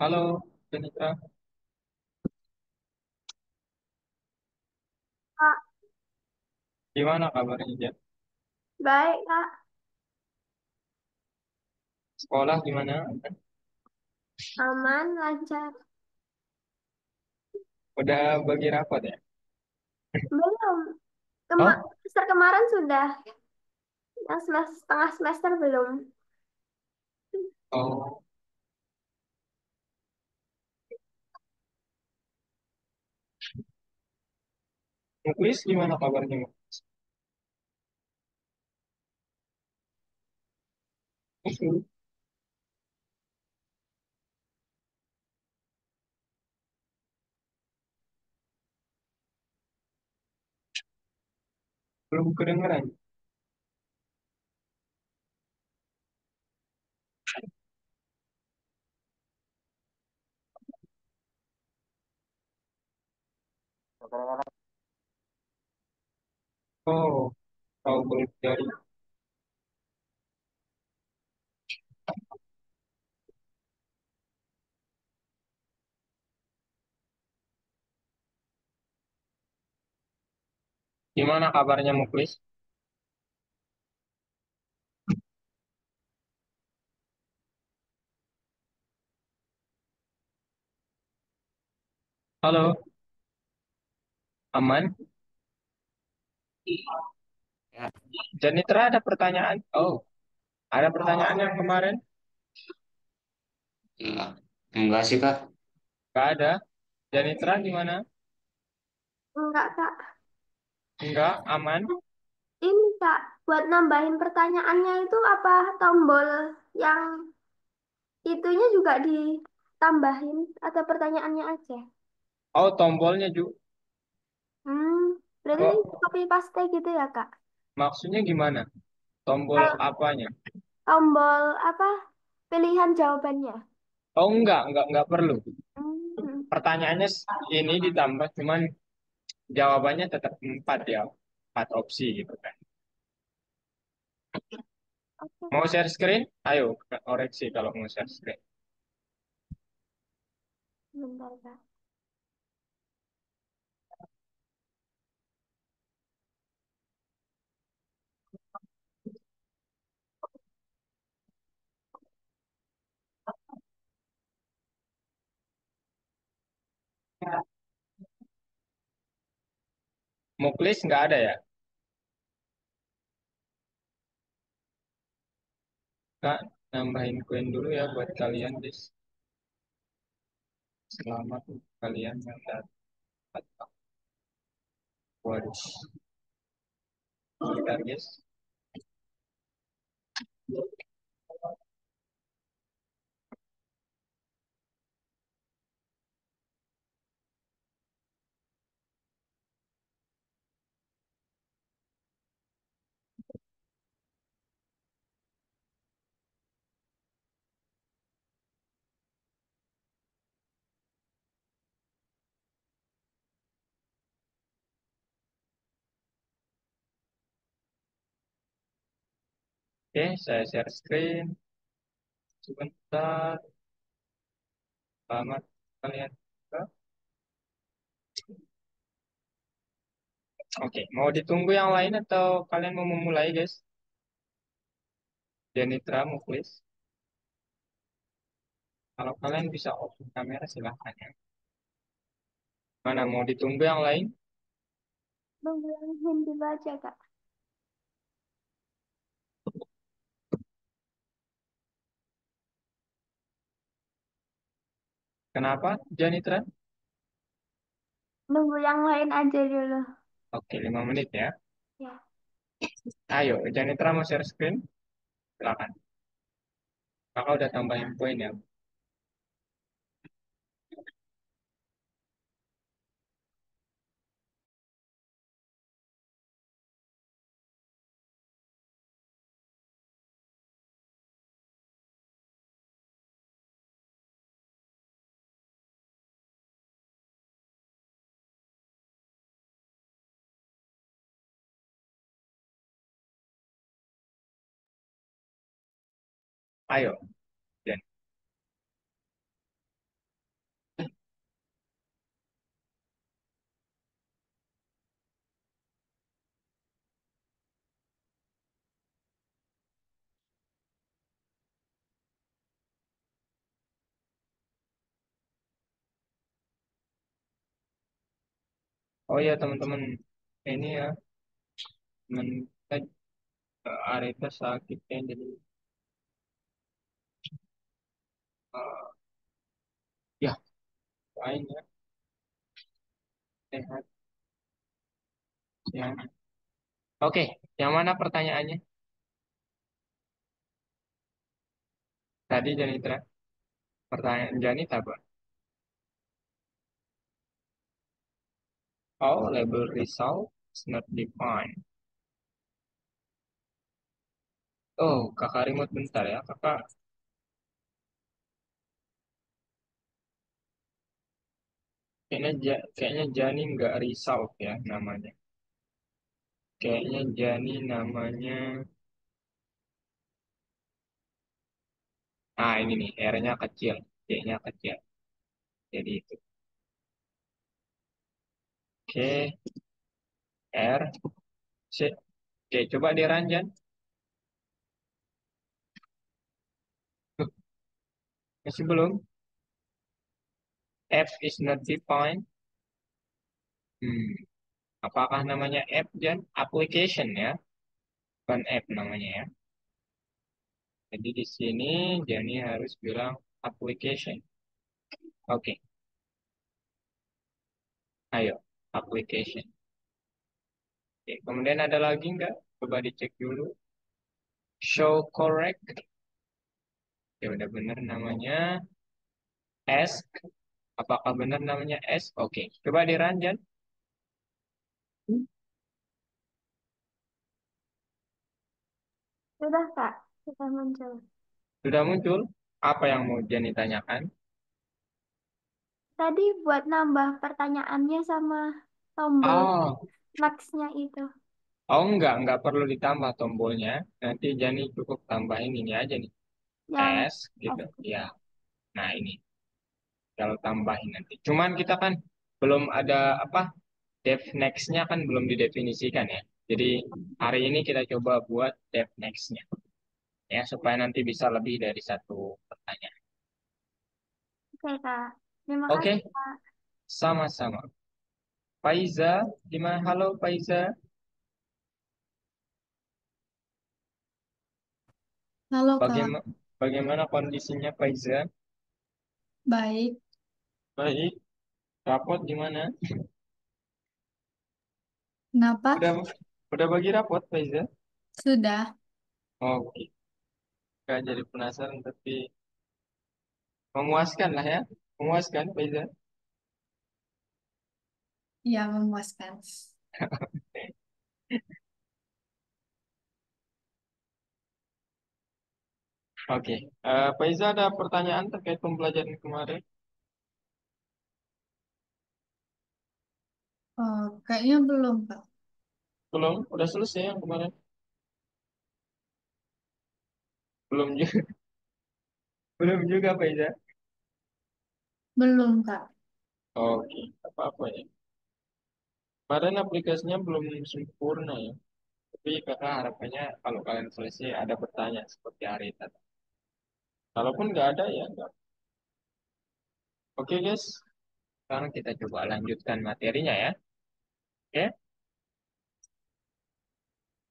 Halo, Jenitra. Kak, Gimana kabarnya, Jen? baik Kak, Sekolah gimana? aman, lancar. Udah bagi rapot ya? Belum, Oh, semester kemarin sudah, yang semester, setengah semester belum. oh, Muklis gimana kabarnya, Muklis? Belum kedengeran. Oh, tahu belum dari. Gimana kabarnya, Muklis? Halo, aman? Ya, Jenitra ada pertanyaan? Oh, ada pertanyaan yang kemarin? enggak. Enggak sih, Kak. Gak ada. Jenitra gimana? Enggak Kak, Enggak, aman? ini Kak, buat nambahin pertanyaannya itu apa tombol yang itunya juga ditambahin atau pertanyaannya aja? Oh, tombolnya juga. Hmm, berarti ini Oh, copy paste gitu ya Kak? maksudnya gimana? Tombol Kalau apanya? tombol apa pilihan jawabannya? Oh, enggak perlu. Hmm, Pertanyaannya ini ditambah, cuman jawabannya tetap empat ya, empat opsi gitu kan. oke Mau Kak, share screen? Ayo, koreksi kalau mau share screen. bentar Kak. Muklis nggak ada ya? Kak, nambahin koin dulu ya buat kalian, guys. Selamat untuk kalian yang dapat waduh. Bentar, guys. Oke, saya share screen. Sebentar. Selamat kalian. Oke, mau ditunggu yang lain atau kalian mau memulai, guys? Jenitra, Muklis. Kalau kalian bisa open kamera, silahkan ya. Mana mau ditunggu yang lain? Nunggu yang hand dulu aja Kak. Kenapa, Jenitra? Nunggu yang lain aja dulu. Oke, 5 menit ya. Ya, Ayo, Janitra mau share screen? Silakan. Kakak udah tambahin poin ya. Ayo, Jen. Oh ya teman-teman, ini ya teman kita Areta sakitnya jadi ya lain ya sehat ya. Oke, yang mana pertanyaannya? Tadi Janitra, pertanyaan Janita apa? Oh, label result is not defined. Oh, kakak remote bentar ya, kakak. Kayaknya Jani nggak result ya namanya. Kayaknya Jani namanya. Ah ini nih, R-nya kecil, C-nya kecil. Jadi itu. Oke, R, C. Oke, coba diranjan. Tuh, masih belum. F is not defined. Hmm, apakah namanya app Jan? Application ya, bukan app namanya ya. Jadi di sini Jani harus bilang application. Oke, ayo application. Oke, kemudian ada lagi nggak? Coba dicek dulu. Show correct. Ya udah benar namanya ask. Apakah benar namanya ask? Oke, coba diranjan. Sudah, Kak. Sudah muncul. Sudah muncul. Apa yang mau Jani tanyakan? Tadi buat nambah pertanyaannya sama tombol Oh, next-nya itu. oh enggak perlu ditambah tombolnya. Nanti Jani cukup tambahin ini aja nih. Yang S gitu. S. Ya. Nah, ini kalau tambahin nanti. Cuman kita kan belum ada apa? Def next-nya kan belum didefinisikan ya. Jadi hari ini kita coba buat def next-nya ya supaya nanti bisa lebih dari satu pertanyaan. Oke, Kak. Terima kasih, Oke, Kak. sama-sama. Faiza, gimana? Halo Faiza. Halo Kak, Bagaimana kondisinya Faiza? baik. Baik. Rapot gimana? Kenapa? Udah udah bagi rapot Faiza? Sudah, Oke. Gak jadi penasaran tapi memuaskan lah ya. Memuaskan Faiza. ya memuaskan. Oke. Faiza ada pertanyaan terkait pembelajaran kemarin? Oh, kayaknya belum Kak. Belum? Udah selesai yang kemarin? Belum juga. Belum juga Faiza. Belum Kak. Oke. Apa-apa ya. Kemarin aplikasinya belum sempurna ya. Tapi kakak harapannya kalau kalian selesai ada bertanya seperti hari tadi. Kalaupun nggak ada ya nggak. Oke guys, sekarang kita coba lanjutkan materinya ya. Oke,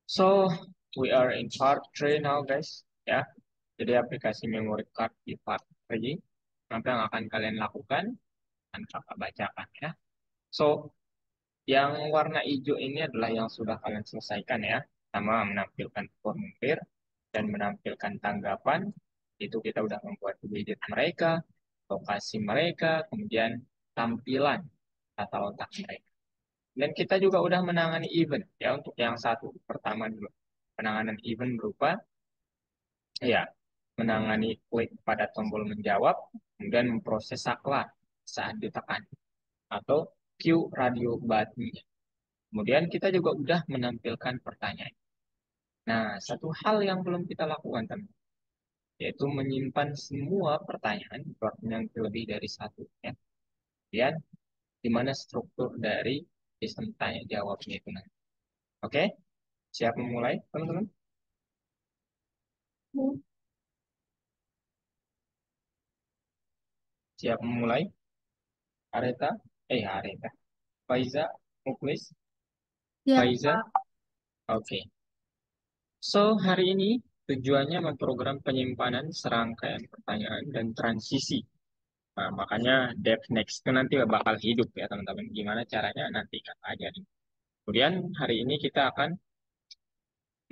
so we are in part 3 now guys. Ya, jadi aplikasi memory card di part 3. Apa yang akan kalian lakukan? Akan kakak bacakan ya. So, yang warna hijau ini adalah yang sudah kalian selesaikan ya. Sama menampilkan formulir dan menampilkan tanggapan. Itu kita udah membuat widget mereka, lokasi mereka, kemudian tampilan tata letak mereka. Dan kita juga udah menangani event ya untuk yang satu pertama dulu. Penanganan event berupa ya menangani klik pada tombol menjawab, kemudian memproses saklar saat ditekan atau Q radio button. Kemudian kita juga udah menampilkan pertanyaan. Nah, satu hal yang belum kita lakukan teman, yaitu menyimpan semua pertanyaan yang lebih dari satu ya. Kemudian di mana struktur dari sistem tanya jawabnya itu nanti. Oke, siap memulai teman-teman? Siap memulai? Areta? Areta. Faiza, Muklis, Ya, Faiza? Pak. Oke. So, hari ini tujuannya memprogram penyimpanan serangkaian pertanyaan dan transisi. Nah, makanya Dev Next itu nanti bakal hidup ya teman-teman. Gimana caranya nanti kita ajarin. Kemudian hari ini kita akan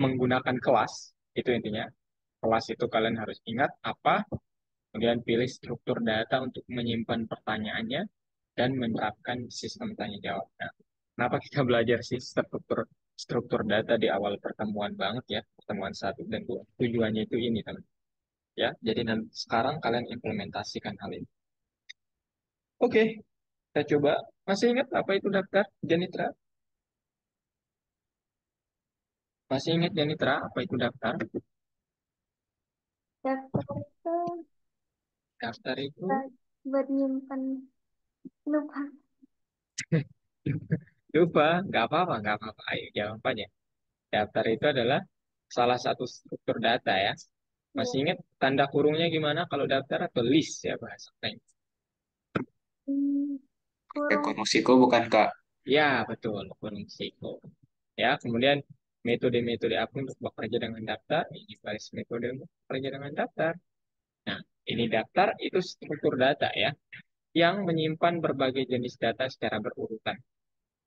menggunakan kelas. Itu intinya. Kelas itu kalian harus ingat apa, kemudian pilih struktur data untuk menyimpan pertanyaannya, dan menerapkan sistem tanya jawab. Nah, kenapa kita belajar sih struktur data di awal pertemuan banget ya, pertemuan 1 dan 2. Tujuannya itu ini teman. Ya, jadi nanti sekarang kalian implementasikan hal ini. Oke, kita coba. Masih ingat apa itu daftar Janitra? Masih ingat Janitra apa itu daftar? Daftar itu Daftar itu buat nyimpan, lupa. lupa, nggak apa-apa. Ayo jawabannya. Daftar itu adalah salah satu struktur data ya. Iya. Masih ingat tanda kurungnya gimana kalau daftar atau list ya bahasa lain? Hmm, kurung. Ekonomisiko bukan Kak? Ya, betul, kurung siko. Ya, kemudian metode-metode apa untuk bekerja dengan daftar? Ini baris metode untuk bekerja dengan daftar. Nah, ini daftar itu struktur data ya, yang menyimpan berbagai jenis data secara berurutan.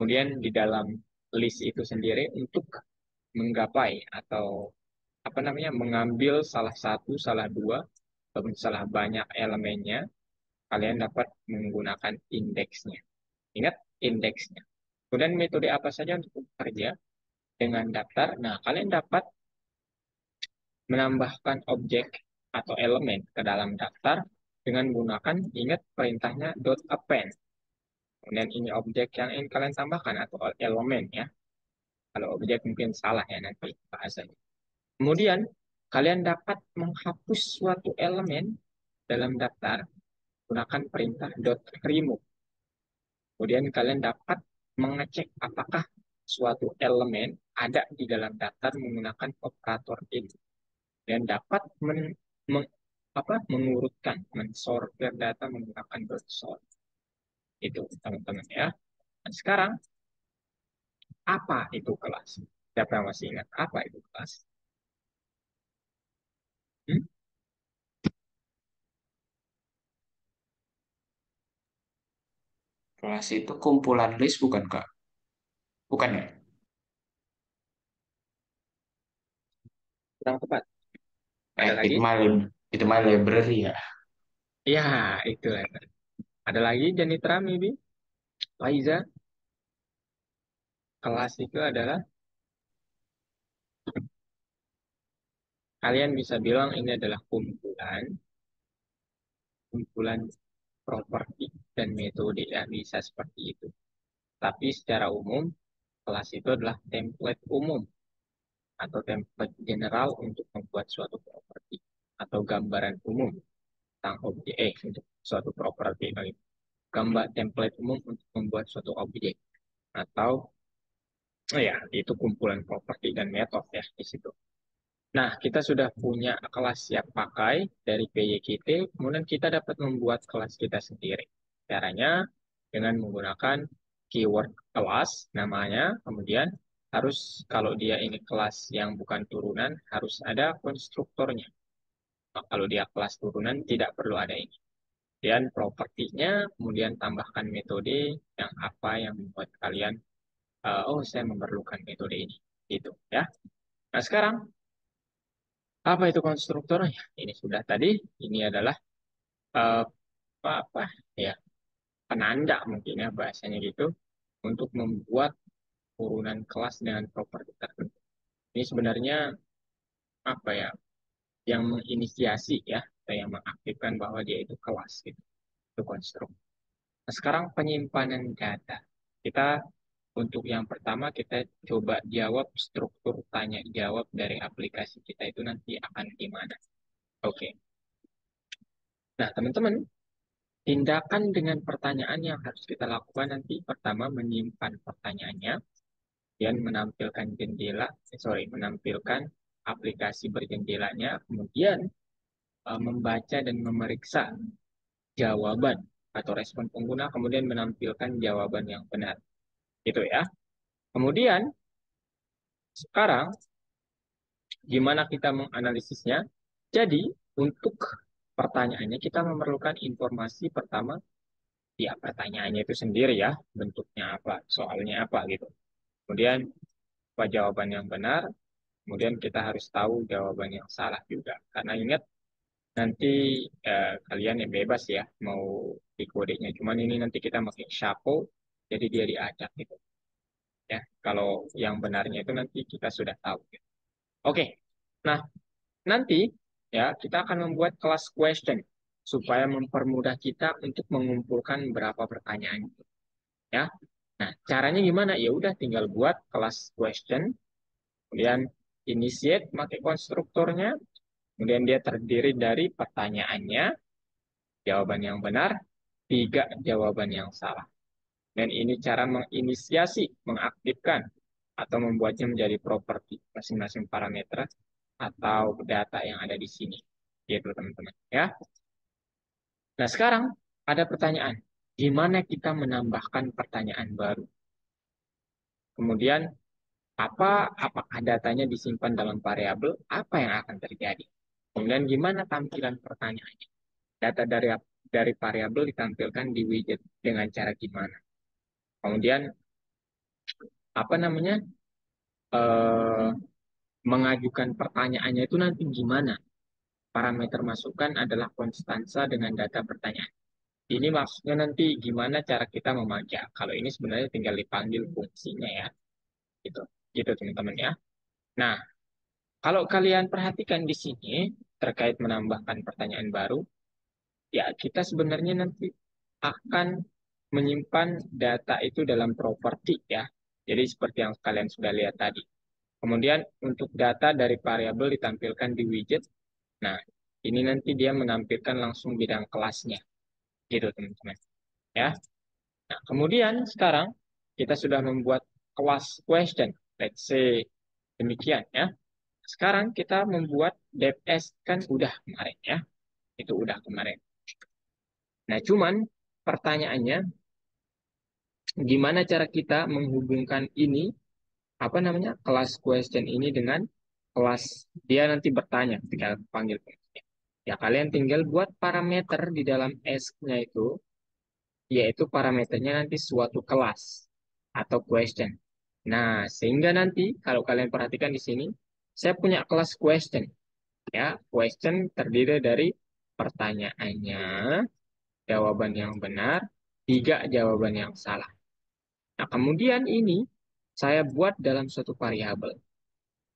Kemudian di dalam list itu sendiri untuk menggapai atau apa namanya mengambil salah satu, salah dua, ataupun salah banyak elemennya, kalian dapat menggunakan indeksnya. Ingat indeksnya. Kemudian metode apa saja untuk bekerja dengan daftar? Nah, kalian dapat menambahkan objek atau elemen ke dalam daftar dengan menggunakan, ingat perintahnya .append. Kemudian ini objek yang ingin kalian tambahkan atau elemen ya. Kalau objek mungkin salah ya nanti bahasanya. Kemudian kalian dapat menghapus suatu elemen dalam daftar gunakan perintah .remove. Kemudian kalian dapat mengecek apakah suatu elemen ada di dalam daftar menggunakan operator ini dan dapat mengurutkan, mensortir data menggunakan sort. Itu teman-teman ya. Nah, sekarang apa itu kelas? Siapa yang masih ingat apa itu kelas? Hmm? Kelas itu kumpulan list bukan Kak? Bukan ya? Kurang tepat. Ada lagi? Itu mah library ya. Ya, itu. Ada lagi Janitra, maybe? Laiza, kelas itu adalah kalian bisa bilang ini adalah kumpulan properti dan metode ya bisa seperti itu. Tapi secara umum kelas itu adalah template umum atau template general untuk membuat suatu properti atau gambaran umum tentang objek untuk suatu properti gambar template umum untuk membuat suatu objek atau ya itu kumpulan properti dan metode ya di situ. Nah, kita sudah punya kelas siap pakai dari PYKT, kemudian kita dapat membuat kelas kita sendiri. Caranya dengan menggunakan keyword kelas namanya, kemudian harus kalau dia ini kelas yang bukan turunan, harus ada konstruktornya. Nah, kalau dia kelas turunan, tidak perlu ada ini. Dan propertinya, kemudian tambahkan metode yang apa yang membuat kalian, oh saya memerlukan metode ini. Gitu ya. Nah, sekarang apa itu konstruktor? Ya, ini sudah tadi. Ini adalah eh, apa ya penanda mungkin ya bahasanya gitu untuk membuat turunan kelas dengan properti tertentu. Ini sebenarnya apa ya yang menginisiasi ya atau yang mengaktifkan bahwa dia itu kelas gitu. Itu konstruktor. Nah, sekarang penyimpanan data. Kita untuk yang pertama kita coba jawab struktur tanya jawab dari aplikasi kita itu nanti akan gimana. Oke. Nah, teman-teman, tindakan dengan pertanyaan yang harus kita lakukan nanti pertama menyimpan pertanyaannya dan menampilkan menampilkan aplikasi berjendelanya, kemudian membaca dan memeriksa jawaban atau respon pengguna, kemudian menampilkan jawaban yang benar. Gitu ya. Kemudian sekarang gimana kita menganalisisnya? Jadi untuk pertanyaannya kita memerlukan informasi pertama, ya pertanyaannya itu sendiri ya, bentuknya apa, soalnya apa gitu. Kemudian apa jawaban yang benar, kemudian kita harus tahu jawaban yang salah juga. Karena ingat nanti kalian yang bebas ya mau di kodenya. Cuman ini nanti kita pakai Shapo, jadi dia diacak gitu ya. Kalau yang benarnya itu nanti kita sudah tahu. Gitu. Oke, nah nanti ya kita akan membuat kelas question supaya mempermudah kita untuk mengumpulkan berapa pertanyaan ya. Nah, caranya gimana? Ya udah tinggal buat kelas question, kemudian initiate pakai konstruktornya, kemudian dia terdiri dari pertanyaannya, jawaban yang benar, 3 jawaban yang salah. Dan ini cara menginisiasi, mengaktifkan, atau membuatnya menjadi properti masing-masing parameter atau data yang ada di sini. Gitu teman-teman. Ya. Nah sekarang ada pertanyaan. Gimana kita menambahkan pertanyaan baru? Kemudian apakah datanya disimpan dalam variabel? Apa yang akan terjadi? Kemudian gimana tampilan pertanyaannya? Data dari variabel ditampilkan di widget dengan cara gimana? Kemudian apa namanya? eh, Mengajukan pertanyaannya itu nanti gimana? Parameter masukan adalah konstansa dengan data pertanyaan. Ini maksudnya nanti gimana cara kita memajak. Kalau ini sebenarnya tinggal dipanggil fungsinya ya. Gitu. Gitu teman-teman ya. Nah, kalau kalian perhatikan di sini terkait menambahkan pertanyaan baru, ya kita sebenarnya nanti akan menyimpan data itu dalam properti ya. Jadi seperti yang kalian sudah lihat tadi. Kemudian untuk data dari variabel ditampilkan di widget. Nah, ini nanti dia menampilkan langsung bidang kelasnya. Gitu teman-teman. Ya. Nah, kemudian sekarang kita sudah membuat kelas question. Let's say demikian ya. Sekarang kita membuat DevS kan udah kemarin ya. Itu udah kemarin. Nah, cuman pertanyaannya gimana cara kita menghubungkan ini apa namanya kelas question ini dengan kelas dia nanti bertanya ketika panggil fungsinya. Ya kalian tinggal buat parameter di dalam ask-nya itu yaitu parameternya nanti suatu kelas atau question. Nah, sehingga nanti kalau kalian perhatikan di sini saya punya kelas question ya. Question terdiri dari pertanyaannya, jawaban yang benar, 3 jawaban yang salah. Nah, kemudian ini saya buat dalam suatu variabel.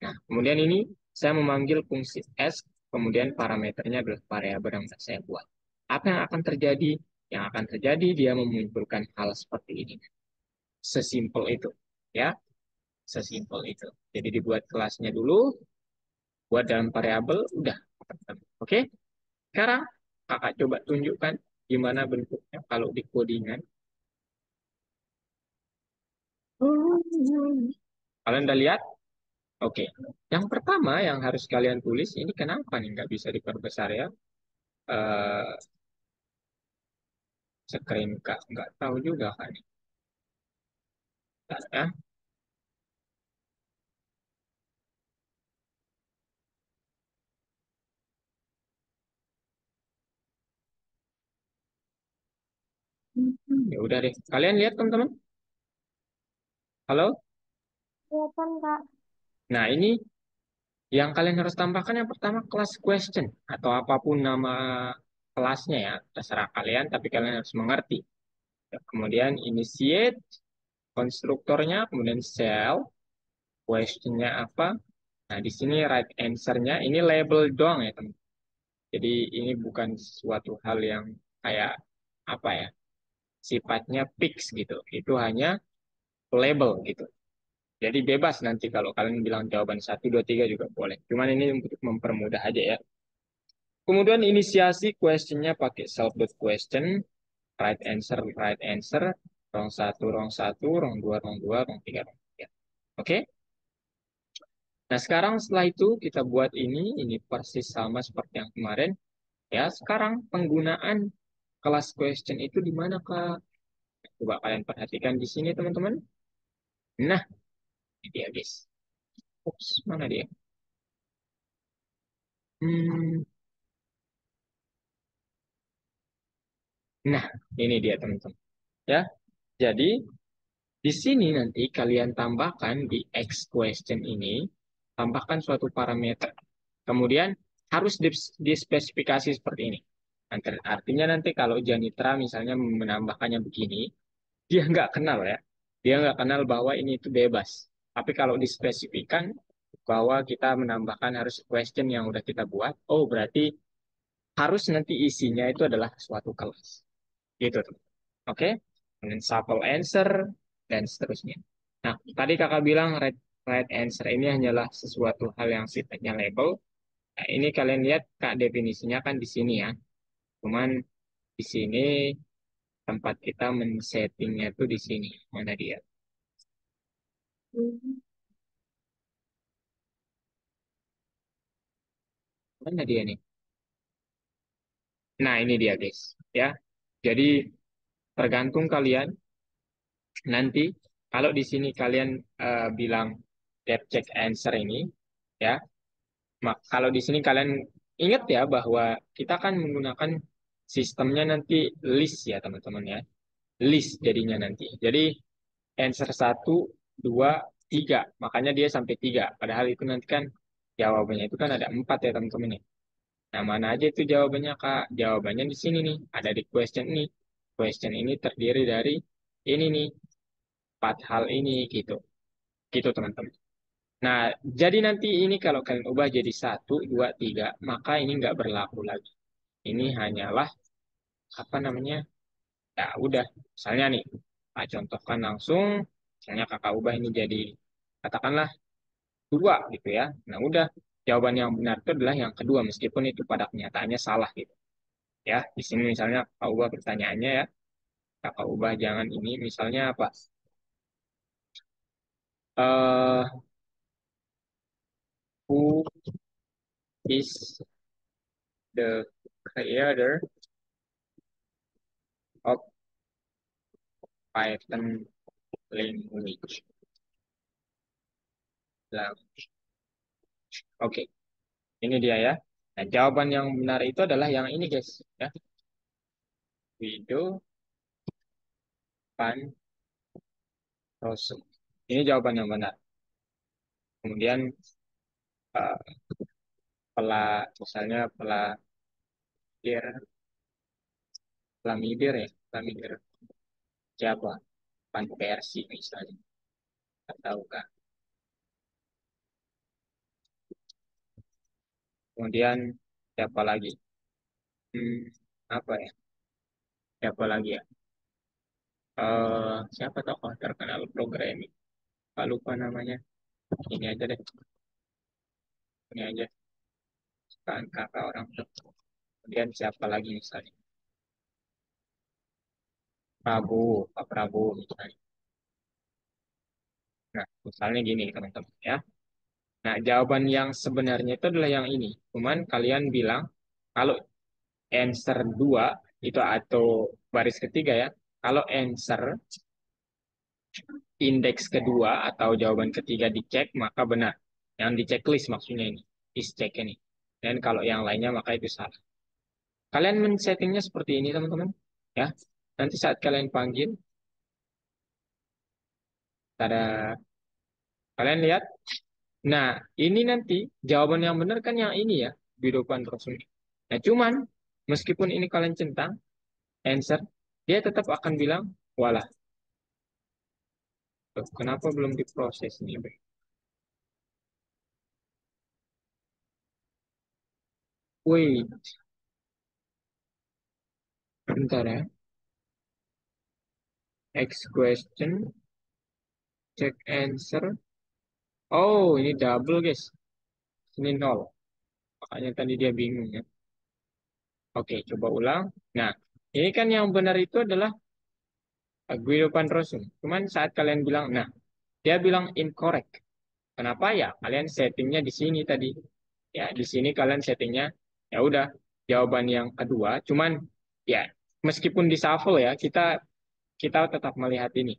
Nah, kemudian ini saya memanggil fungsi s, kemudian parameternya adalah variabel yang saya buat. Apa yang akan terjadi? Yang akan terjadi dia memunculkan hal seperti ini. Sesimpel itu, ya, sesimpel itu. Jadi dibuat kelasnya dulu, buat dalam variabel, udah. Oke, sekarang kakak coba tunjukkan gimana bentuknya kalau di codingan. Kalian udah lihat? Oke. Yang pertama yang harus kalian tulis ini kenapa nih nggak bisa diperbesar ya? Eh, Screen kak nggak tahu juga kan. Bentar ya. Ya udah deh. Kalian lihat teman-teman? Halo? Kelihatan, Kak. Nah ini yang kalian harus tambahkan yang pertama kelas question atau apapun nama kelasnya ya terserah kalian tapi kalian harus mengerti. Ya, kemudian initiate konstruktornya, kemudian shell questionnya apa. Nah di sini right answer-nya ini label doang ya teman. Jadi ini bukan suatu hal yang kayak apa ya sifatnya fix gitu. Itu hanya label gitu. Jadi bebas nanti kalau kalian bilang jawaban 1, 2, 3 juga boleh. Cuman ini untuk mempermudah aja ya. Kemudian inisiasi questionnya pakai self.question, right answer, wrong 1, wrong 2, wrong 3, wrong 3. Oke? Nah sekarang setelah itu kita buat ini persis sama seperti yang kemarin. Ya, sekarang penggunaan kelas question itu di mana Kak? Coba kalian perhatikan di sini teman-teman. Nah, ini dia guys. Ups, mana dia? Hmm, nah, ini dia teman-teman. Ya, jadi di sini nanti kalian tambahkan di X question ini, tambahkan suatu parameter. Kemudian harus dispesifikasi seperti ini. Artinya nanti kalau Janitra misalnya menambahkannya begini, dia nggak kenal ya. Dia nggak kenal bahwa ini itu bebas. Tapi kalau dispesifikan bahwa kita menambahkan harus question yang udah kita buat, oh berarti harus nanti isinya itu adalah suatu kelas. Gitu tuh. Oke? Dengan shuffle answer dan seterusnya. Nah, tadi kakak bilang right answer ini hanyalah sesuatu hal yang sifatnya label. Nah, ini kalian lihat kak definisinya kan di sini ya. Cuman di sini tempat kita men-settingnya tuh di sini. Mana dia? Hmm. Mana dia nih? Nah, ini dia guys. Ya. Jadi tergantung kalian nanti kalau di sini kalian bilang depth check answer ini ya. Kalau di sini kalian ingat ya bahwa kita kan menggunakan sistemnya nanti list ya teman-teman ya. List jadinya nanti. Jadi answer satu 2 3. Makanya dia sampai 3. Padahal itu nanti kan jawabannya itu kan ada 4 ya teman-teman ya. Nah, mana aja itu jawabannya, Kak? Jawabannya di sini nih, ada di question ini. Question ini terdiri dari ini nih, 4 hal ini gitu. Gitu, teman-teman. Nah, jadi nanti ini kalau kalian ubah jadi satu 2 3 maka ini nggak berlaku lagi. Ini hanyalah, apa namanya, ya udah. Misalnya nih, Pak contohkan langsung, misalnya kakak ubah ini jadi, katakanlah 2 gitu ya. Nah, udah. Jawaban yang benar itu adalah yang kedua, meskipun itu pada kenyataannya salah gitu. Ya, di sini misalnya kakak ubah pertanyaannya ya, kakak ubah jangan ini, misalnya apa? eh Who is the creator of Python language? Lah, oke, ini dia ya. Nah, jawaban yang benar itu adalah yang ini guys, ya. Wido Pan Rosu. Ini jawaban yang benar. Kemudian eh, misalnya pelamidir ya, pelamidir siapa? Pan Persi misalnya, atau kan. Kemudian siapa lagi? Hmm, apa ya? Siapa lagi ya? Siapa tokoh terkenal programming? Pak lupa namanya. Ini aja deh. Ini aja. Kan kakak orang tua. Kemudian siapa lagi misalnya? Prabowo, Pak Prabowo misalnya. Nah, misalnya gini teman-teman ya. Nah, jawaban yang sebenarnya itu adalah yang ini. Cuman kalian bilang kalau answer 2 itu atau baris ketiga ya. Kalau answer indeks kedua atau jawaban ketiga dicek maka benar. Yang di checklist maksudnya ini. Is check ini. Dan kalau yang lainnya maka itu salah. Kalian men-settingnya seperti ini teman-teman. Ya. Nanti saat kalian panggil, ada kalian lihat. Nah, ini nanti jawaban yang benar kan yang ini ya, di depan terus ini. Nah, cuman meskipun ini kalian centang answer, dia tetap akan bilang, walah, tuh, kenapa belum diproses nih? Wait, bentar ya. Next question, check answer. Oh, ini double guys. Ini nol. Makanya tadi dia bingung ya. Oke, coba ulang. Nah, ini kan yang benar itu adalah Guido Pandrosum. Cuman saat kalian bilang, nah, dia bilang incorrect. Kenapa ya? Kalian settingnya di sini tadi. Ya, di sini kalian settingnya, ya udah, jawaban yang kedua. Cuman, ya, meskipun di shuffle ya, kita kita tetap melihat ini.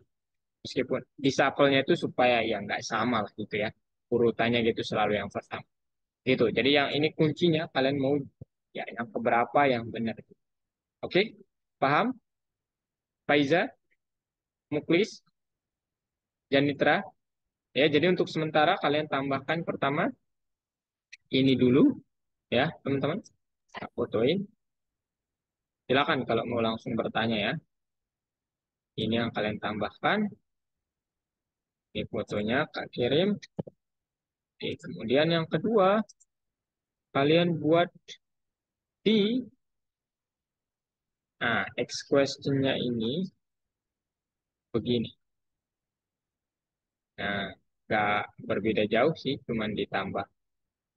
Meskipun disapelnya itu supaya ya nggak sama lah gitu ya. Urutannya gitu selalu yang pertama. Gitu. Jadi yang ini kuncinya kalian mau ya yang keberapa yang benar. Oke? Paham? Faiza, Muklis, Janitra. Ya, jadi untuk sementara kalian tambahkan pertama ini dulu ya, teman-teman. Saya fotoin. Silakan kalau mau langsung bertanya ya. Ini yang kalian tambahkan. Ini fotonya Kak kirim. Oke, kemudian yang kedua, kalian buat di X question-nya ini begini. Nah, nggak berbeda jauh sih, cuman ditambah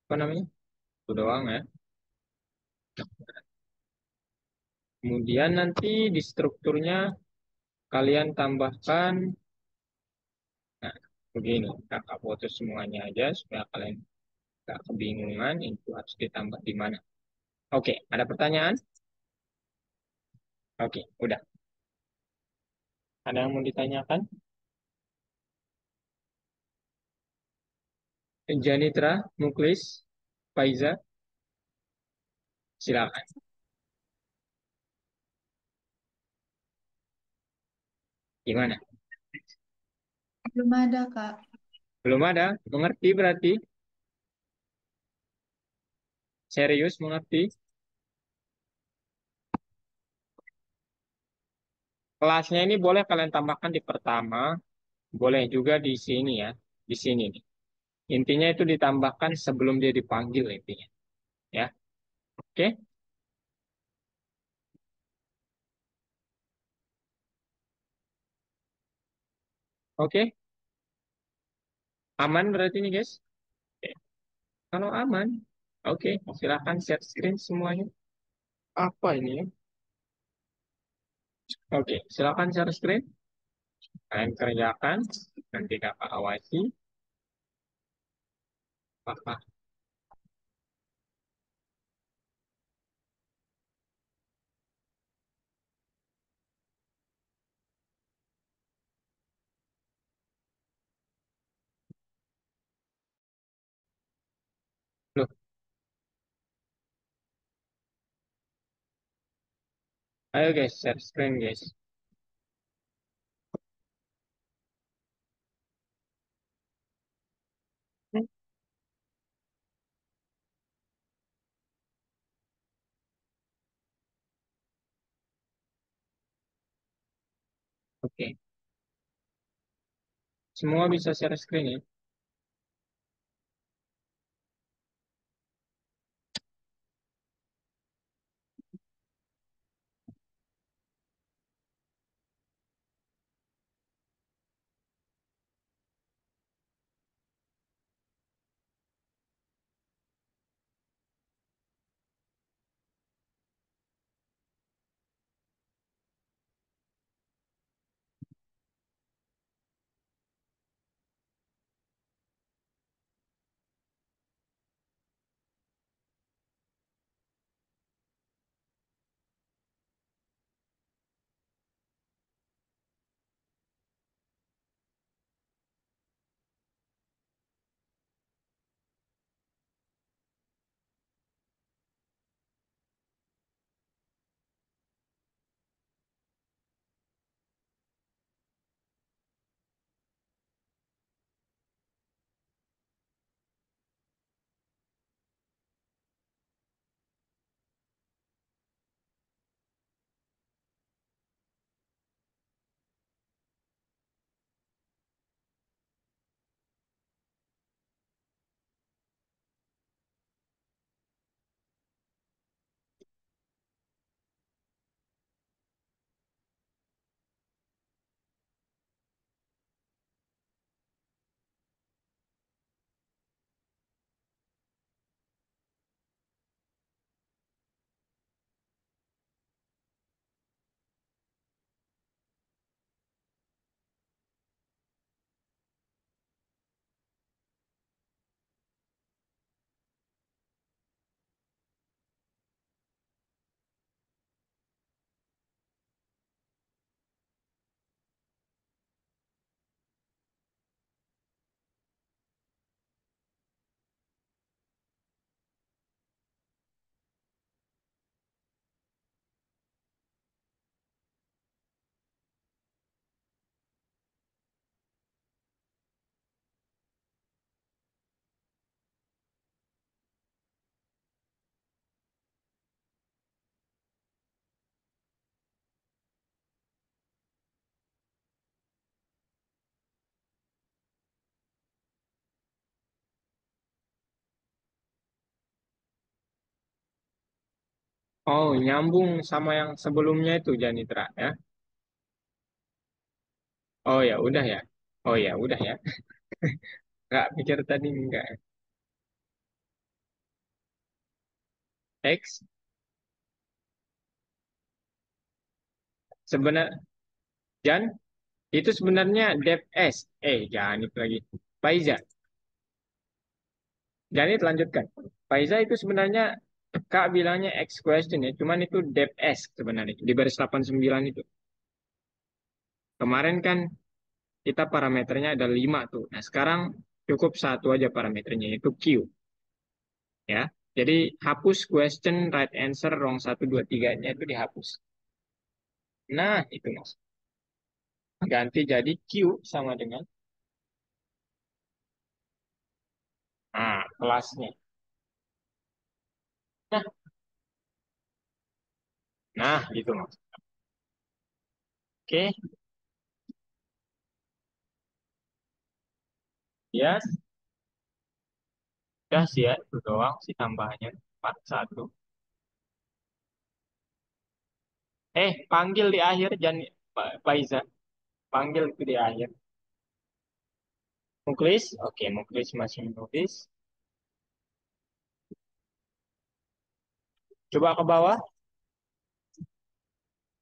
apa namanya? Itu doang ya. Kemudian nanti di strukturnya kalian tambahkan, nah, begini. Kakak foto semuanya aja supaya kalian nggak kebingungan itu harus ditambah di mana. Oke, ada pertanyaan? Oke, udah. Ada yang mau ditanyakan? Janitra, Muklis, Faiza, silakan. Gimana? Belum ada, Kak. Belum ada? Mengerti berarti? Serius mengerti? Kelasnya ini boleh kalian tambahkan di pertama, boleh juga di sini ya, di sini nih. Intinya itu ditambahkan sebelum dia dipanggil intinya, ya. Oke? Oke? Aman berarti nih, guys? Oke. Kalau aman, oke, silakan share screen semuanya. Apa ini ya? Oke, silakan share screen. Kalian kerjakan, nanti kakak awasi. Apakah loh, ayo guys, share screen guys. Oke, semua bisa share screen ya. Oh, nyambung sama yang sebelumnya itu Janitra ya. Oh ya udah ya. Oh ya udah ya. Nggak pikir tadi enggak. X sebenarnya Jan itu sebenarnya dep S. Jangan itu lagi. Faiza. Jangan lanjutkan. Faiza itu sebenarnya Kak bilangnya X question ya. Cuman itu dep S sebenarnya. Di baris 89 itu. Kemarin kan kita parameternya ada 5 tuh. Nah sekarang cukup satu aja parameternya yaitu Q. Ya. Jadi hapus question right answer wrong 1 2 3-nya itu dihapus. Nah, itu Mas. Ganti jadi Q sama dengan kelasnya. Nah, gitu Mas. Oke, ya, udah sih ya, itu doang sih tambahannya 41. Panggil di akhir jangan Pak Iza. Panggil itu di akhir. Muklis, oke, Muklis masih menulis. Coba ke bawah,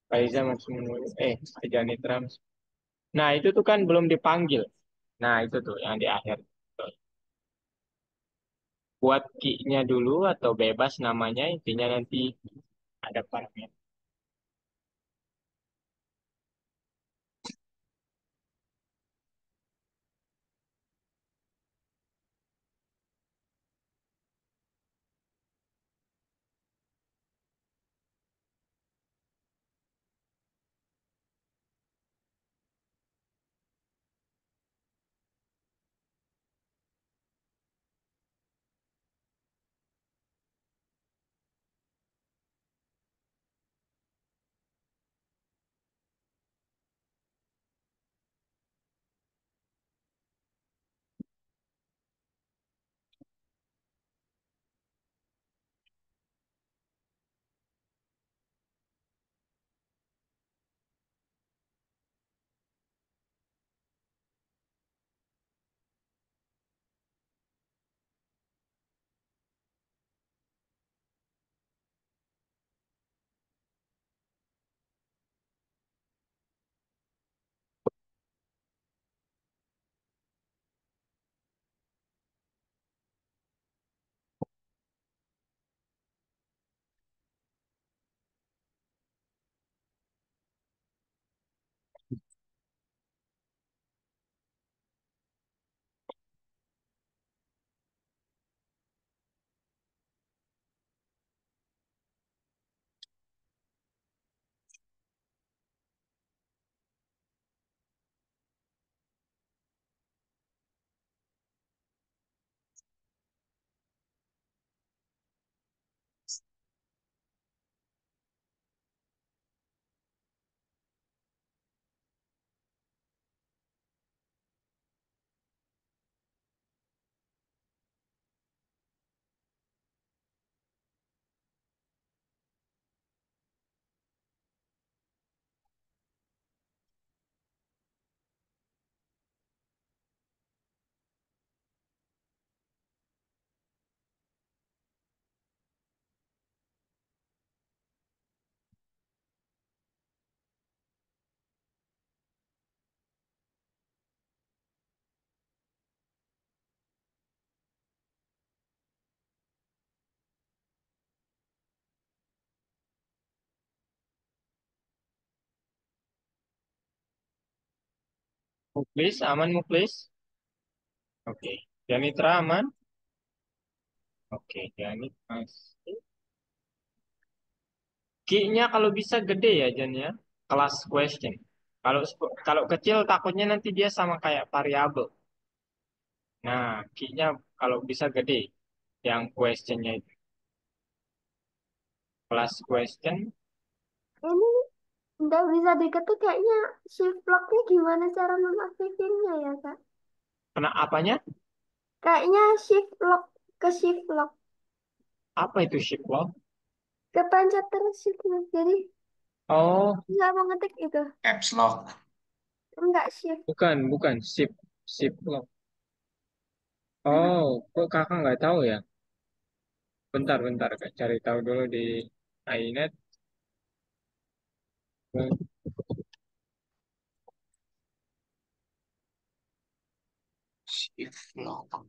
Pak Iza masih menulis. Janitra. Nah, itu tuh kan belum dipanggil. Nah, itu tuh yang di akhir. Tuh. Buat key-nya dulu atau bebas namanya, intinya nanti ada parameter. Muklis, aman Muklis? Oke. Janitra aman? Oke, Janit masih. Key-nya kalau bisa gede ya, Jan ya. Kelas question. Kalau kalau kecil takutnya nanti dia sama kayak variabel. Nah, key-nya kalau bisa gede. Yang question-nya itu. Kelas question. Ini nggak bisa diketik kayaknya shift lock-nya gimana cara nonaktifinnya ya, Kak? Kena apanya? Kayaknya shift lock ke shift lock. Apa itu shift log? kepencet terus itu. Jadi Oh, nggak mau ngetik itu. Caps lock. Enggak shift. bukan sip, sip lock. Oh, kok kakak nggak tahu ya? Bentar, Kak. Cari tahu dulu di iNet. Shift lock.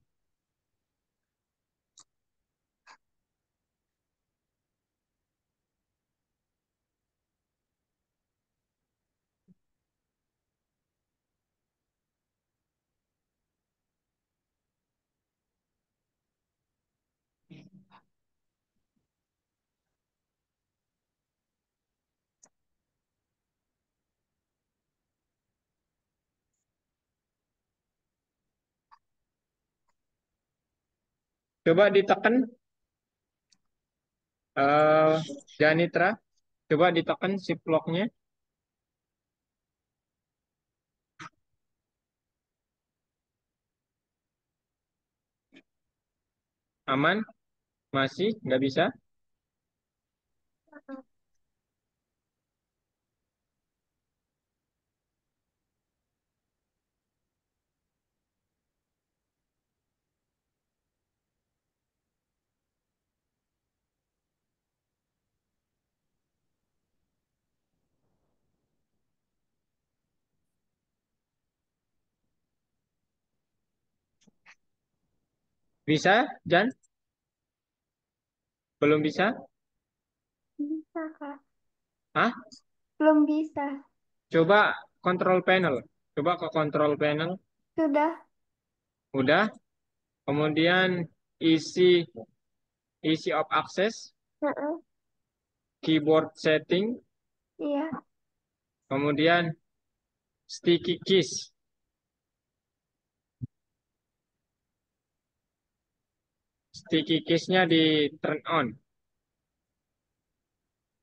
Coba ditekan, eh Janitra. Coba ditekan sip locknya. Aman? Masih? Nggak bisa? Bisa, Jan? Belum bisa? Bisa, Kak. Hah? Belum bisa. Coba control panel. Coba ke control panel. Sudah. Udah. Kemudian isi isi of access, Heeh. keyboard setting, Iya. kemudian sticky keys. Sticky keys-nya di turn on.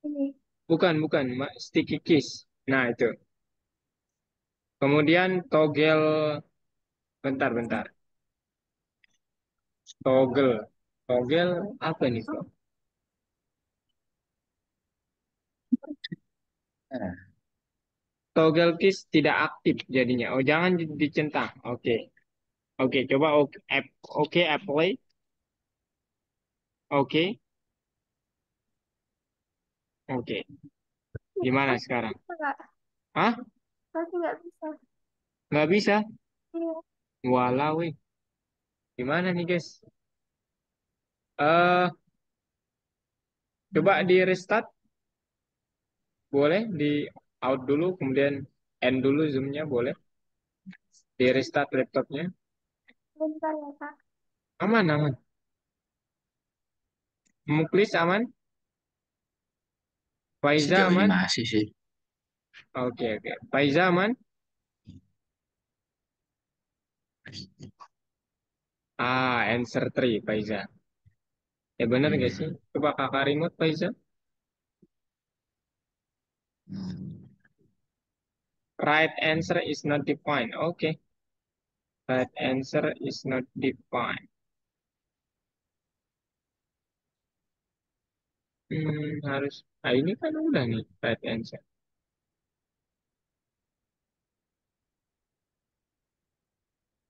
Ini. Bukan, sticky keys. Nah, itu. Kemudian toggle, bentar. Toggle apa nih, Bro? Toggle keys tidak aktif jadinya. Oh, jangan dicentang. Oke, coba oke, apply. Oke, oke. Gimana Masih nggak sekarang? bisa, Kak. Hah? Masih nggak bisa. Nggak bisa? Iya. Walau, weh. Gimana nih, guys? Eh, coba di restart. Boleh di out dulu, kemudian end dulu zoom-nya, boleh. Di restart laptopnya. Bentar ya, Kak. Aman. Muklis aman? Faiza Sejauh ini aman? masih sih. Oke. Faiza aman? Answer 3, Faiza. Ya benar nggak sih? Hmm. Coba kakak remote, Faiza. Hmm. Right answer is not defined. Oke. Right answer is not defined. Harus. Nah, ini kan udah nih, right answer.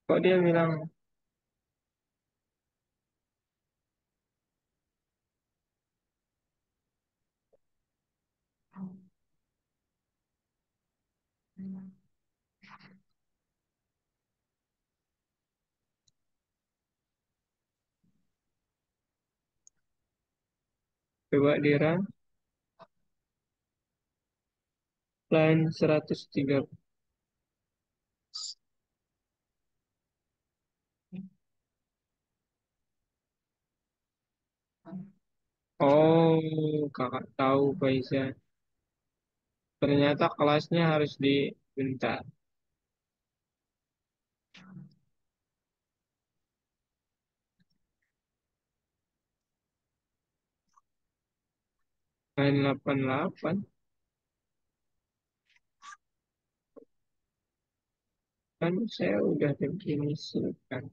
Kok dia bilang, coba di run, line 130. Oh, kakak tahu, Faiza. Ternyata kelasnya harus di, bentar. Line 88. Kan saya udah definisikan.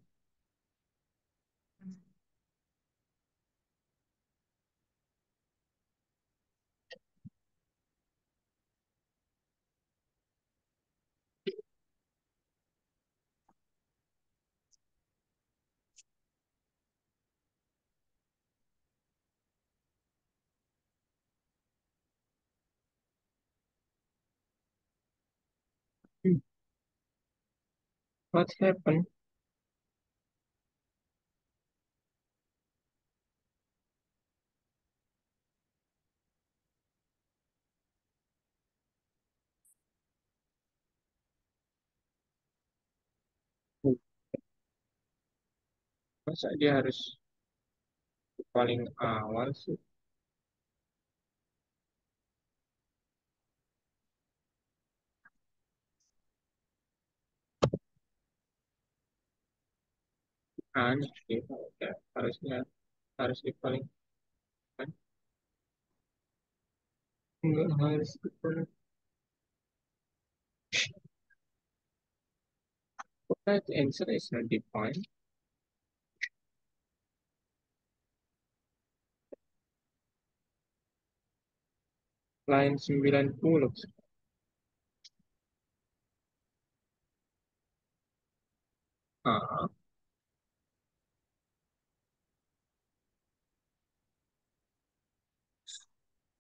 What happened? Masa dia harus paling awal sih? Aneh sih. Ya, harusnya harus di paling kan? Enggak harus di paling. Right answer is not defined. Line 90. Ah.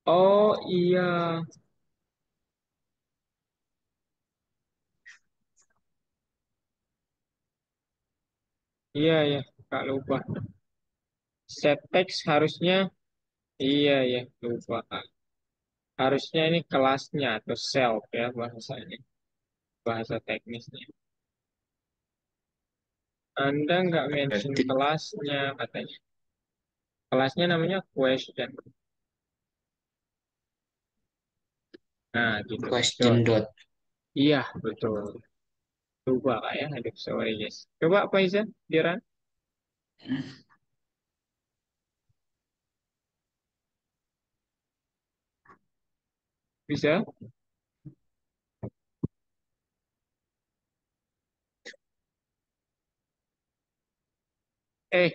Oh iya, iya ya, Kak lupa. Set text harusnya, iya ya, lupa Kak. Harusnya ini kelasnya atau self ya bahasanya, bahasa teknisnya. Anda nggak mention Berarti kelasnya katanya. Kelasnya namanya question. Nah, gitu. Betul. question dot. Iya, betul. Lupa Kak ya. Aduh, sorry guys. Coba Faizan, Diran, bisa? Eh,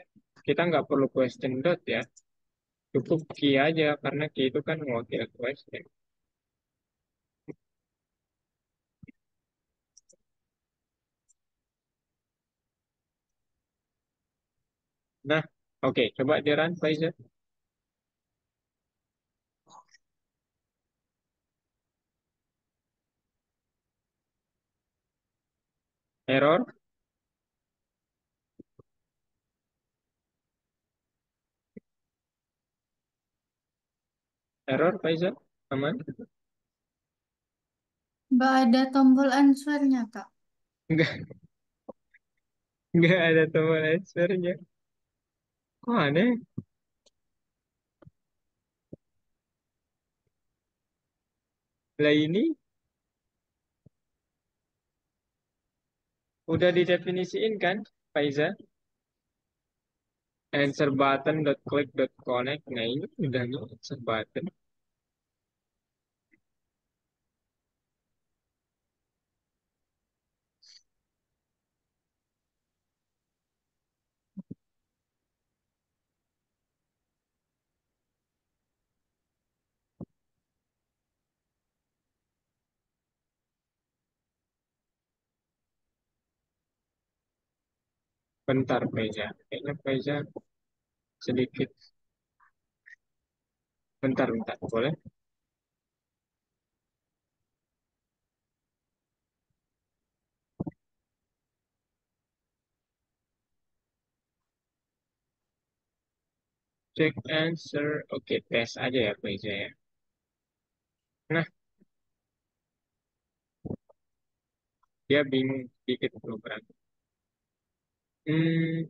kita nggak perlu question dot ya. Cukup key aja, karena key itu kan mewakili question. Nah, oke. Coba Diran, Faizan. Error, error Faizan. Aman? Nggak ada tombol answernya, Kak. Nggak, nggak ada tombol answer-nya. Kok aneh? Lah ini udah didefinisiin kan, Faizan? Answer button dot click dot connect. Nah ini udah nih answer button. Bentar Faizan. Kayaknya Faizan sedikit. Bentar, bentar. Boleh? Check answer. Oke, tes aja ya Faizan ya. Nah, dia bingung sedikit program. Hmm,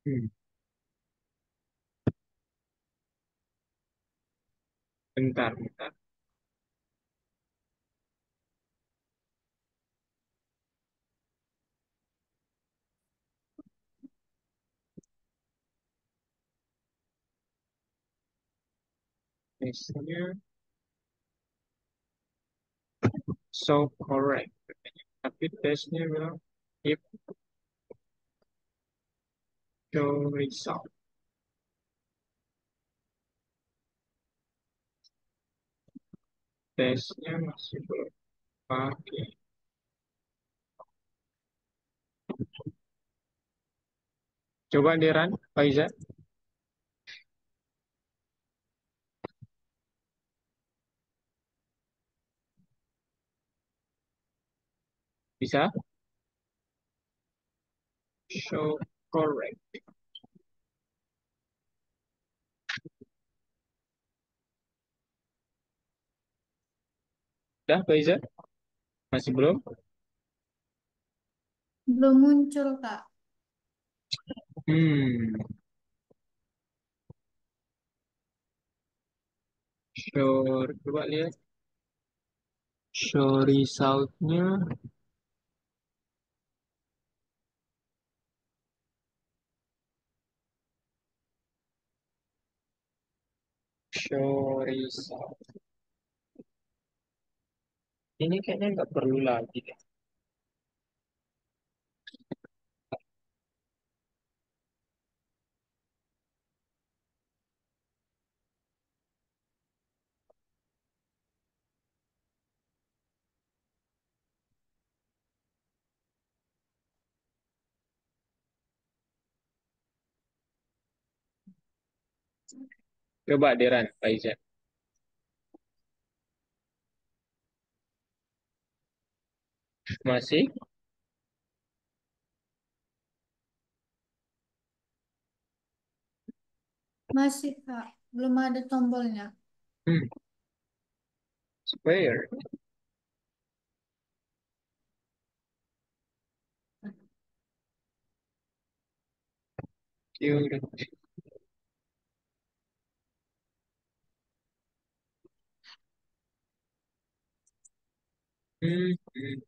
hmm, bentar, bentar. Tesnya so correct. Tapi tesnya bilang if show result. Tesnya masih belum pakai. Coba Deran, Faiza, bisa? Show correct. Dah, Faiza? Masih belum? Belum muncul, Kak. Hmm, show, coba lihat. Show result-nya. Show result. Ini kayaknya nggak perlu lagi deh. Coba Deran, Faiza. Masih? Masih, Kak. Belum ada tombolnya. Hmm, square. Cute. Hmm, hmm.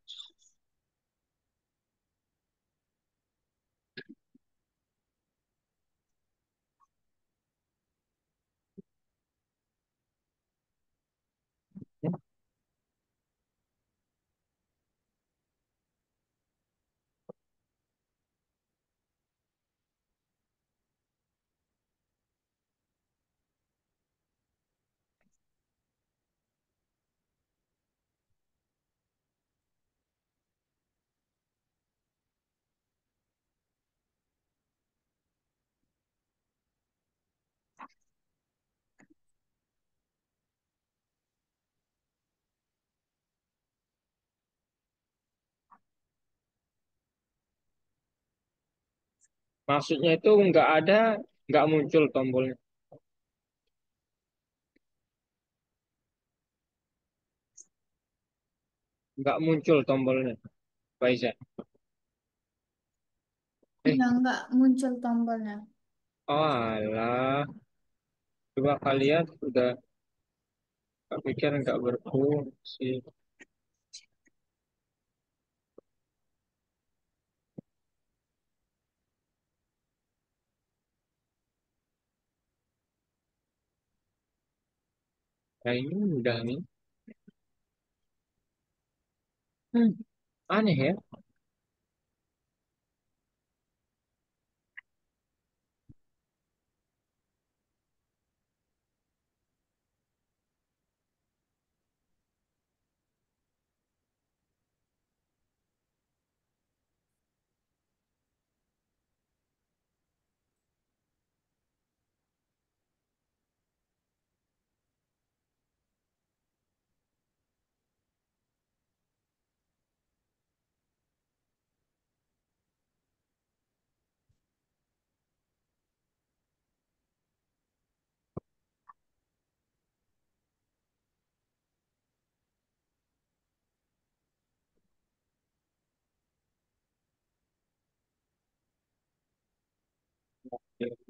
Maksudnya itu nggak ada, nggak muncul tombolnya. Nggak muncul tombolnya, Faiza. Eh, Ya, nggak muncul tombolnya. oh alah. Coba kalian sudah nggak pikir nggak berfungsi. Nah ini udah nih. Hmm, aneh ya.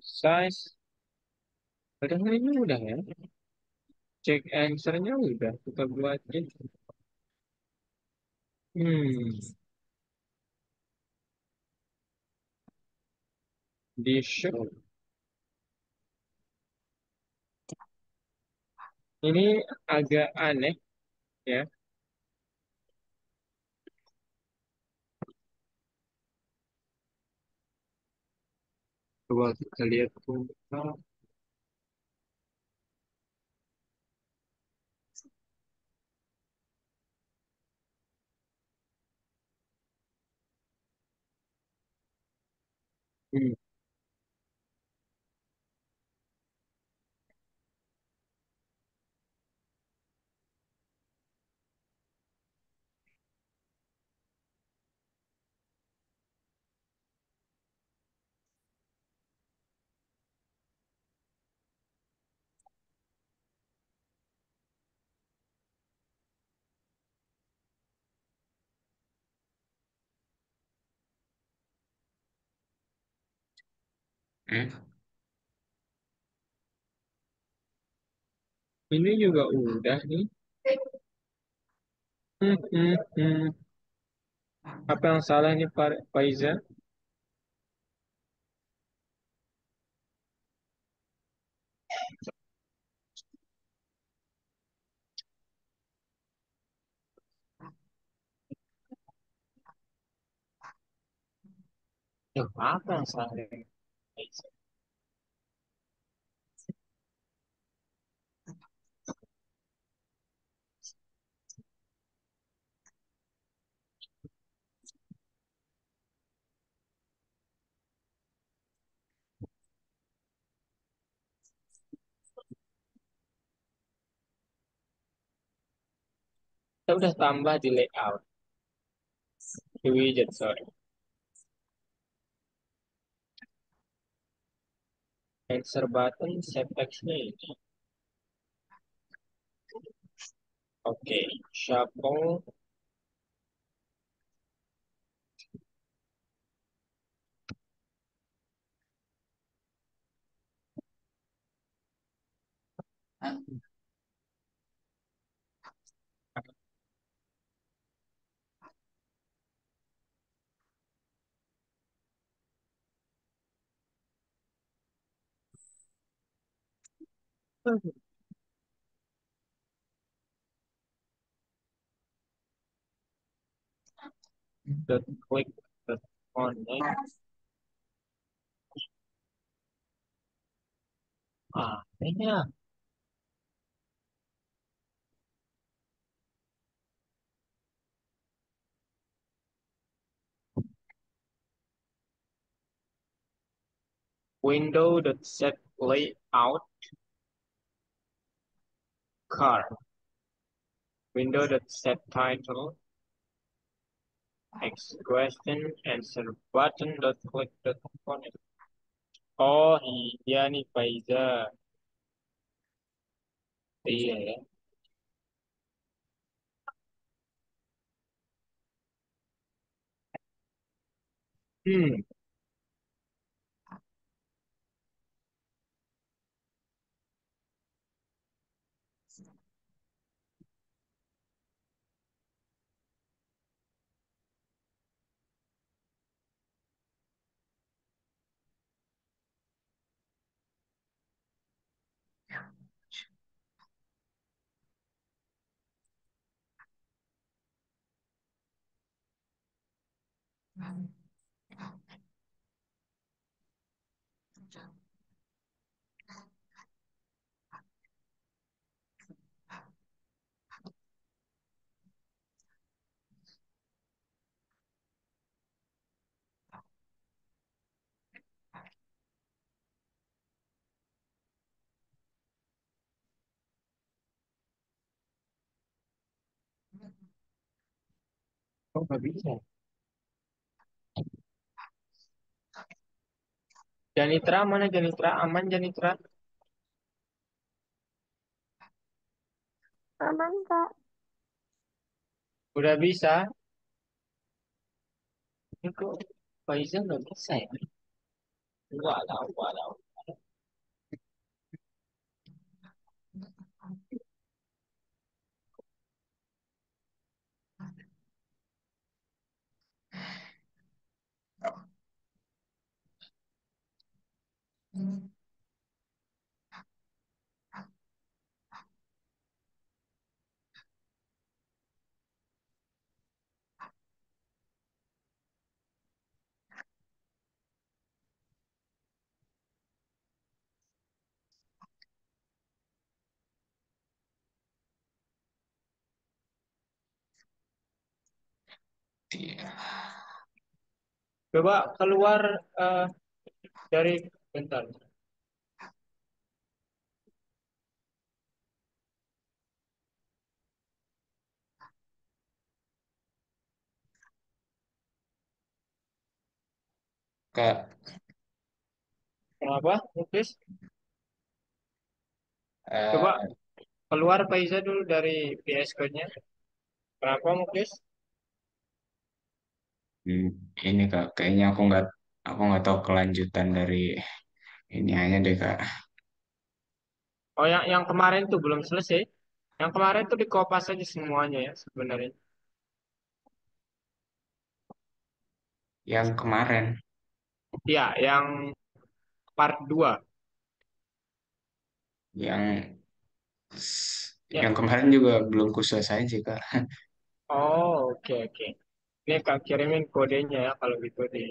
Size. Padahal ini udah ya. Check answer-nya udah kita buatin. Hmm, di show. Ini agak aneh ya. Coba kita lihat tuh. Hmm. Hmm? Ini juga udah nih. Hmm, hmm, hmm. Apa yang salah nih Pak Faiza? Duh, apa yang salah nih Faiza? Kita udah tambah di layout, di widget, sorry. Answer button, set text-nya ini. Oke, shuffle. Dot click, dot connect. Ah, ini ya. Window dot set layout card. Window dot set title. Next question, answer button dot click dot connect. Oh iya nih Faiza. Iya ya. Hmm, kok nggak bisa? Janitra mana Janitra? Aman Janitra? Aman, Kak. Udah bisa? Ini kok Faiza nggak bisa ya? Walau, walau. Iya. Coba keluar eh, dari bentar. Kak, Kenapa, Muklis? Coba eh, keluar Faiza dulu dari VS Code-nya. Kenapa, Muklis? hmm, ini Kak, kayaknya aku nggak tahu kelanjutan dari Ini aja deh Kak. Oh, yang kemarin tuh belum selesai. Yang kemarin tuh dikopas aja semuanya ya sebenarnya. Yang kemarin, Ya, yang part 2. yang Ya. yang kemarin juga belum ku selesai sih Kak. Oh, oke oke. Ini Kak kirimin kodenya ya kalau gitu di.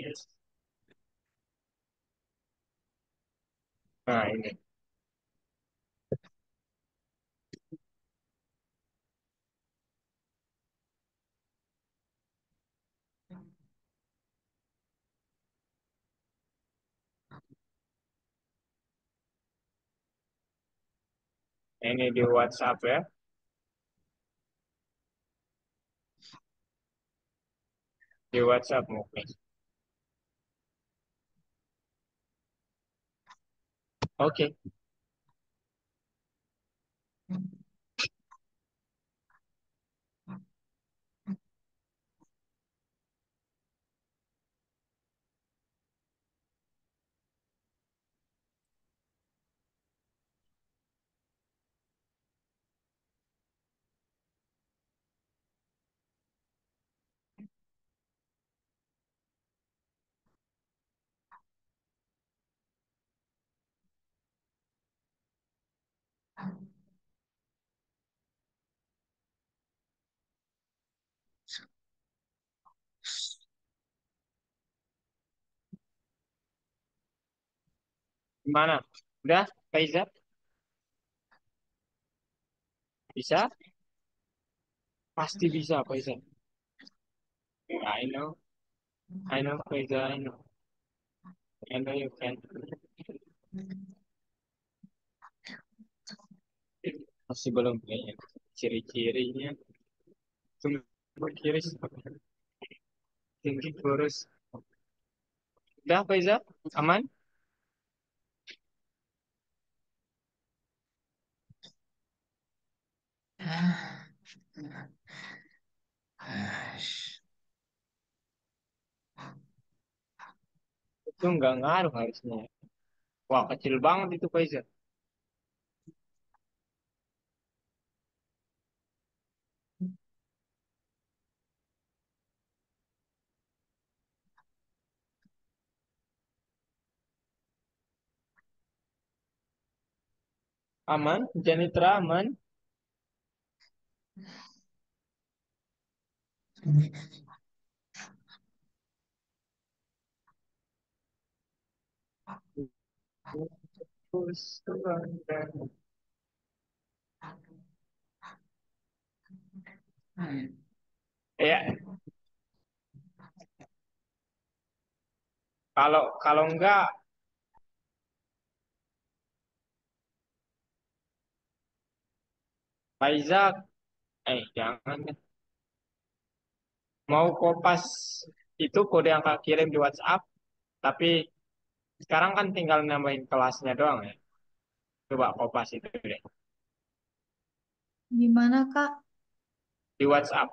Nah, ini. Ini di WhatsApp ya. Di WhatsApp mungkin. Oke. Gimana? Udah, Faiza? Bisa? Pasti bisa, Faiza. I know. I know, Faiza. I know. I know you can. Masih belum kayaknya. Ciri-cirinya. Tunggu kiri. Tinggi kurus. Udah, Faiza? Aman? Itu nggak ngaruh harusnya. Wah, kecil banget itu, Faiza. Aman? Janitra aman? Kurus. Ya, kalau kalau enggak, Faiza, jangan. Mau kopas itu kode yang Kak kirim di WhatsApp, tapi sekarang kan tinggal nambahin kelasnya doang ya. Coba kopas itu deh Gimana, Kak? di WhatsApp.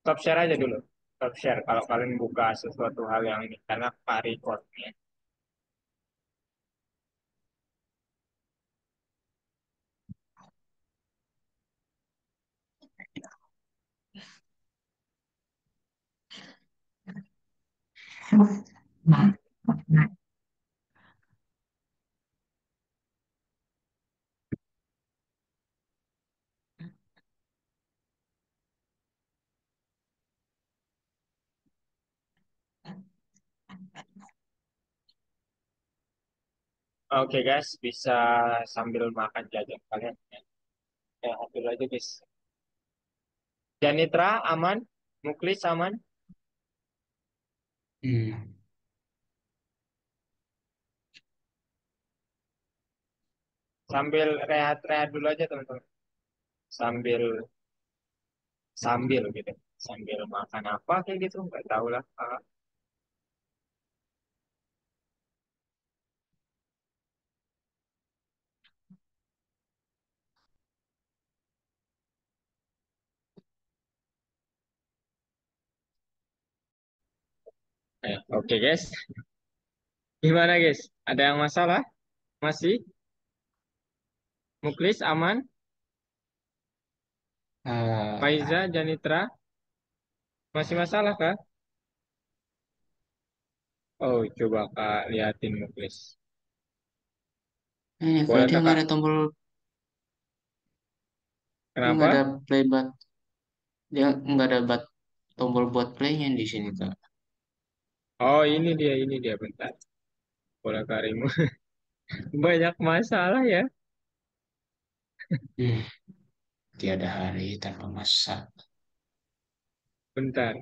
Stop share aja dulu. Stop share kalau kalian buka sesuatu hal yang ini karena Pak recordnya. Oke guys, bisa sambil makan jajan kalian. Ya, ambil aja guys. Janitra aman, Muklis aman, Hmm. sambil rehat-rehat dulu aja teman-teman. Sambil sambil gitu, sambil makan apa kayak gitu, nggak tahu lah. Oke guys, gimana guys? Ada yang masalah? Masih? Muklis aman? Faiza, Ah, Janitra, masih masalah kah? Oh, coba Kak liatin Muklis. ini Boleh dia nggak Kakak? ada tombol, dia nggak ada Kenapa? play but, dia nggak ada tombol buat playnya di sini kak. Oh, ini dia bentar. Boleh Karimu. Banyak masalah ya. Hmm, tiada hari tanpa masa. Bentar.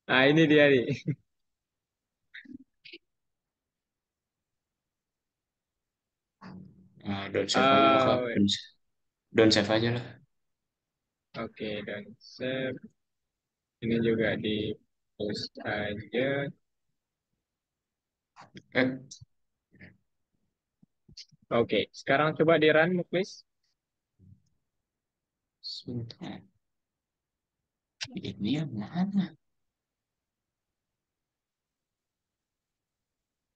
Nah, ini dia nih. Nah, don't save aja lah kak. Oh, Don't save aja lah. oke, dan save. Ini juga di post aja. Eh, Oke, sekarang coba di run, Muklis. sebentar. Ini yang mana?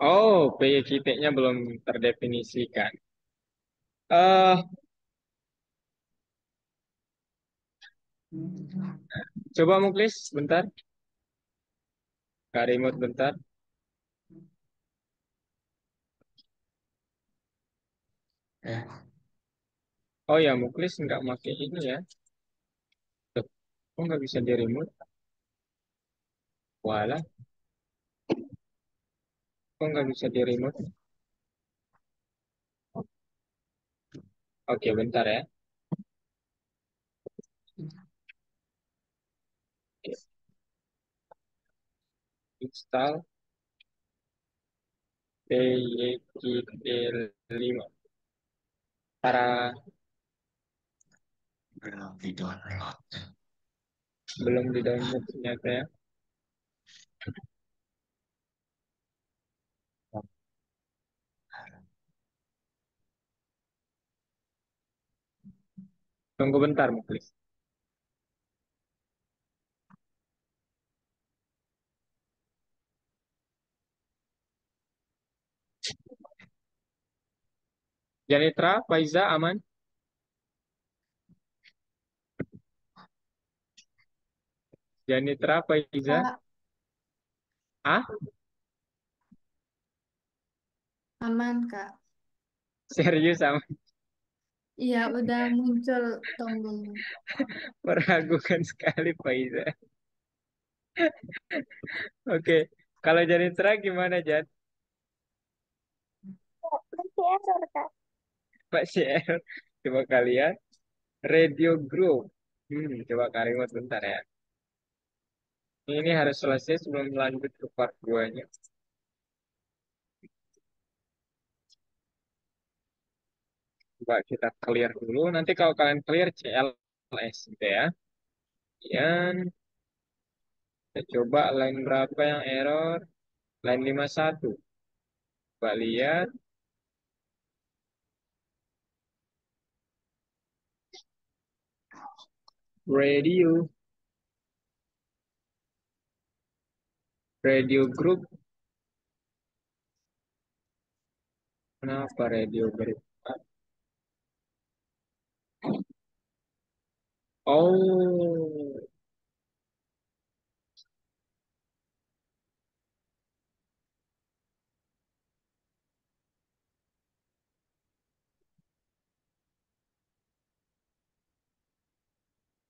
Oh, PYQT-nya belum terdefinisikan. Eh, coba Muklis, bentar. Karimut bentar. Eh, Oh ya, Muklis nggak pakai ini ya. Tuh, kok nggak bisa di remote? Walah, kok nggak bisa di remote? Oke, bentar ya. Install PYQT 5. Para belum di download. belum di download ternyata ya. Tunggu bentar, Muklis. Janitra, Faiza, aman? Janitra, Faiza, Kak, ah, aman Kak. serius aman? Iya, udah muncul tombolnya. Meragukan sekali, Faiza. Oke, kalau Janitra gimana, Jan? Masih error, Kak. Pak CR, coba kalian. Radio Group. Coba Karimot bentar ya. Ini harus selesai sebelum lanjut ke part 2-nya. Coba kita clear dulu. Nanti kalau kalian clear CLS gitu ya. Kemudian kita coba line berapa yang error? Line 51. Coba lihat. Radio. Radio Group. Kenapa Radio Group? Oh,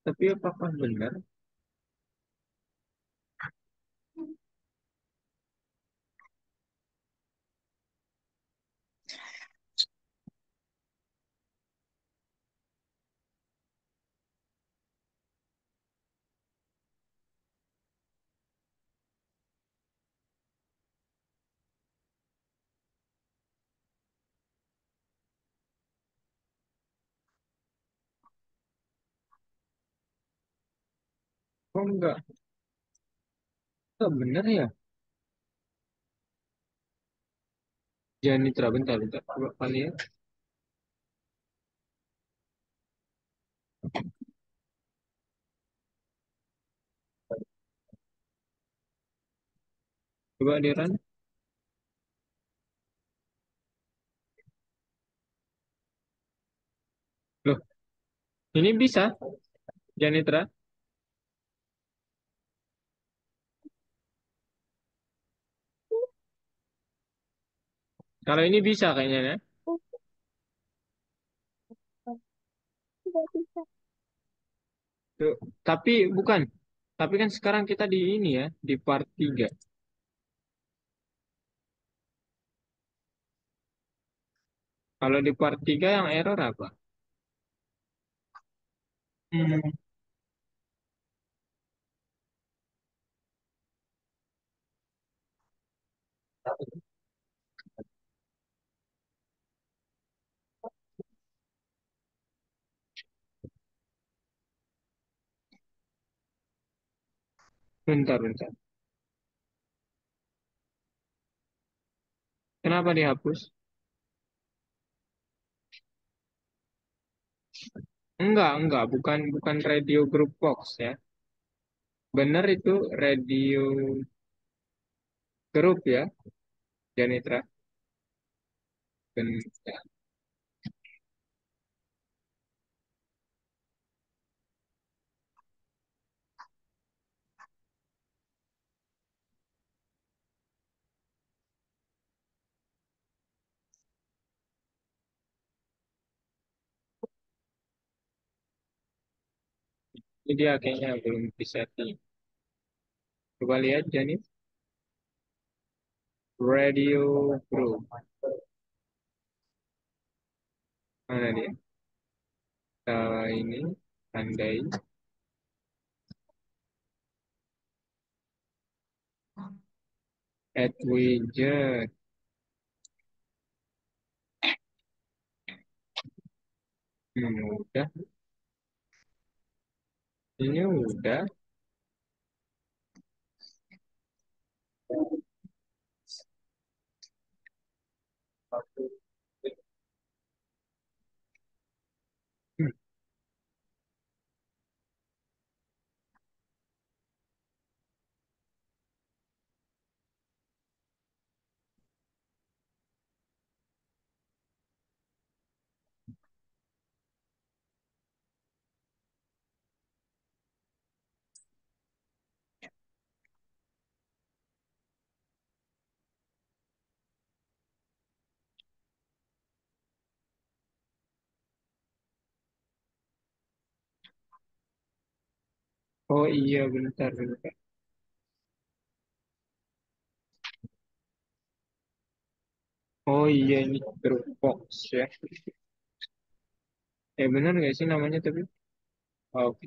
tapi apakah benar? Kok enggak? Enggak benar ya? Janitra, bentar, bentar. Coba kalian. Coba di run. Ini bisa, Janitra. Kalau ini bisa kayaknya ya. Tidak bisa. Tuh, tapi bukan. Tapi kan sekarang kita di ini ya, di part 3. Kalau di part 3 yang error apa? Hmm, bentar, bentar. Kenapa dihapus? Enggak, bukan bukan radio group box ya. Benar itu radio group ya, Janitra. Bentar. Ini dia kayaknya belum bisa di. Coba lihat Janit. Radio group. Mana dia? Ini andai add widget. Udah. Ini udah. Hmm, Oh iya, bentar, bentar. Oh iya, ini group box ya. Benar nggak sih namanya tapi? Oke.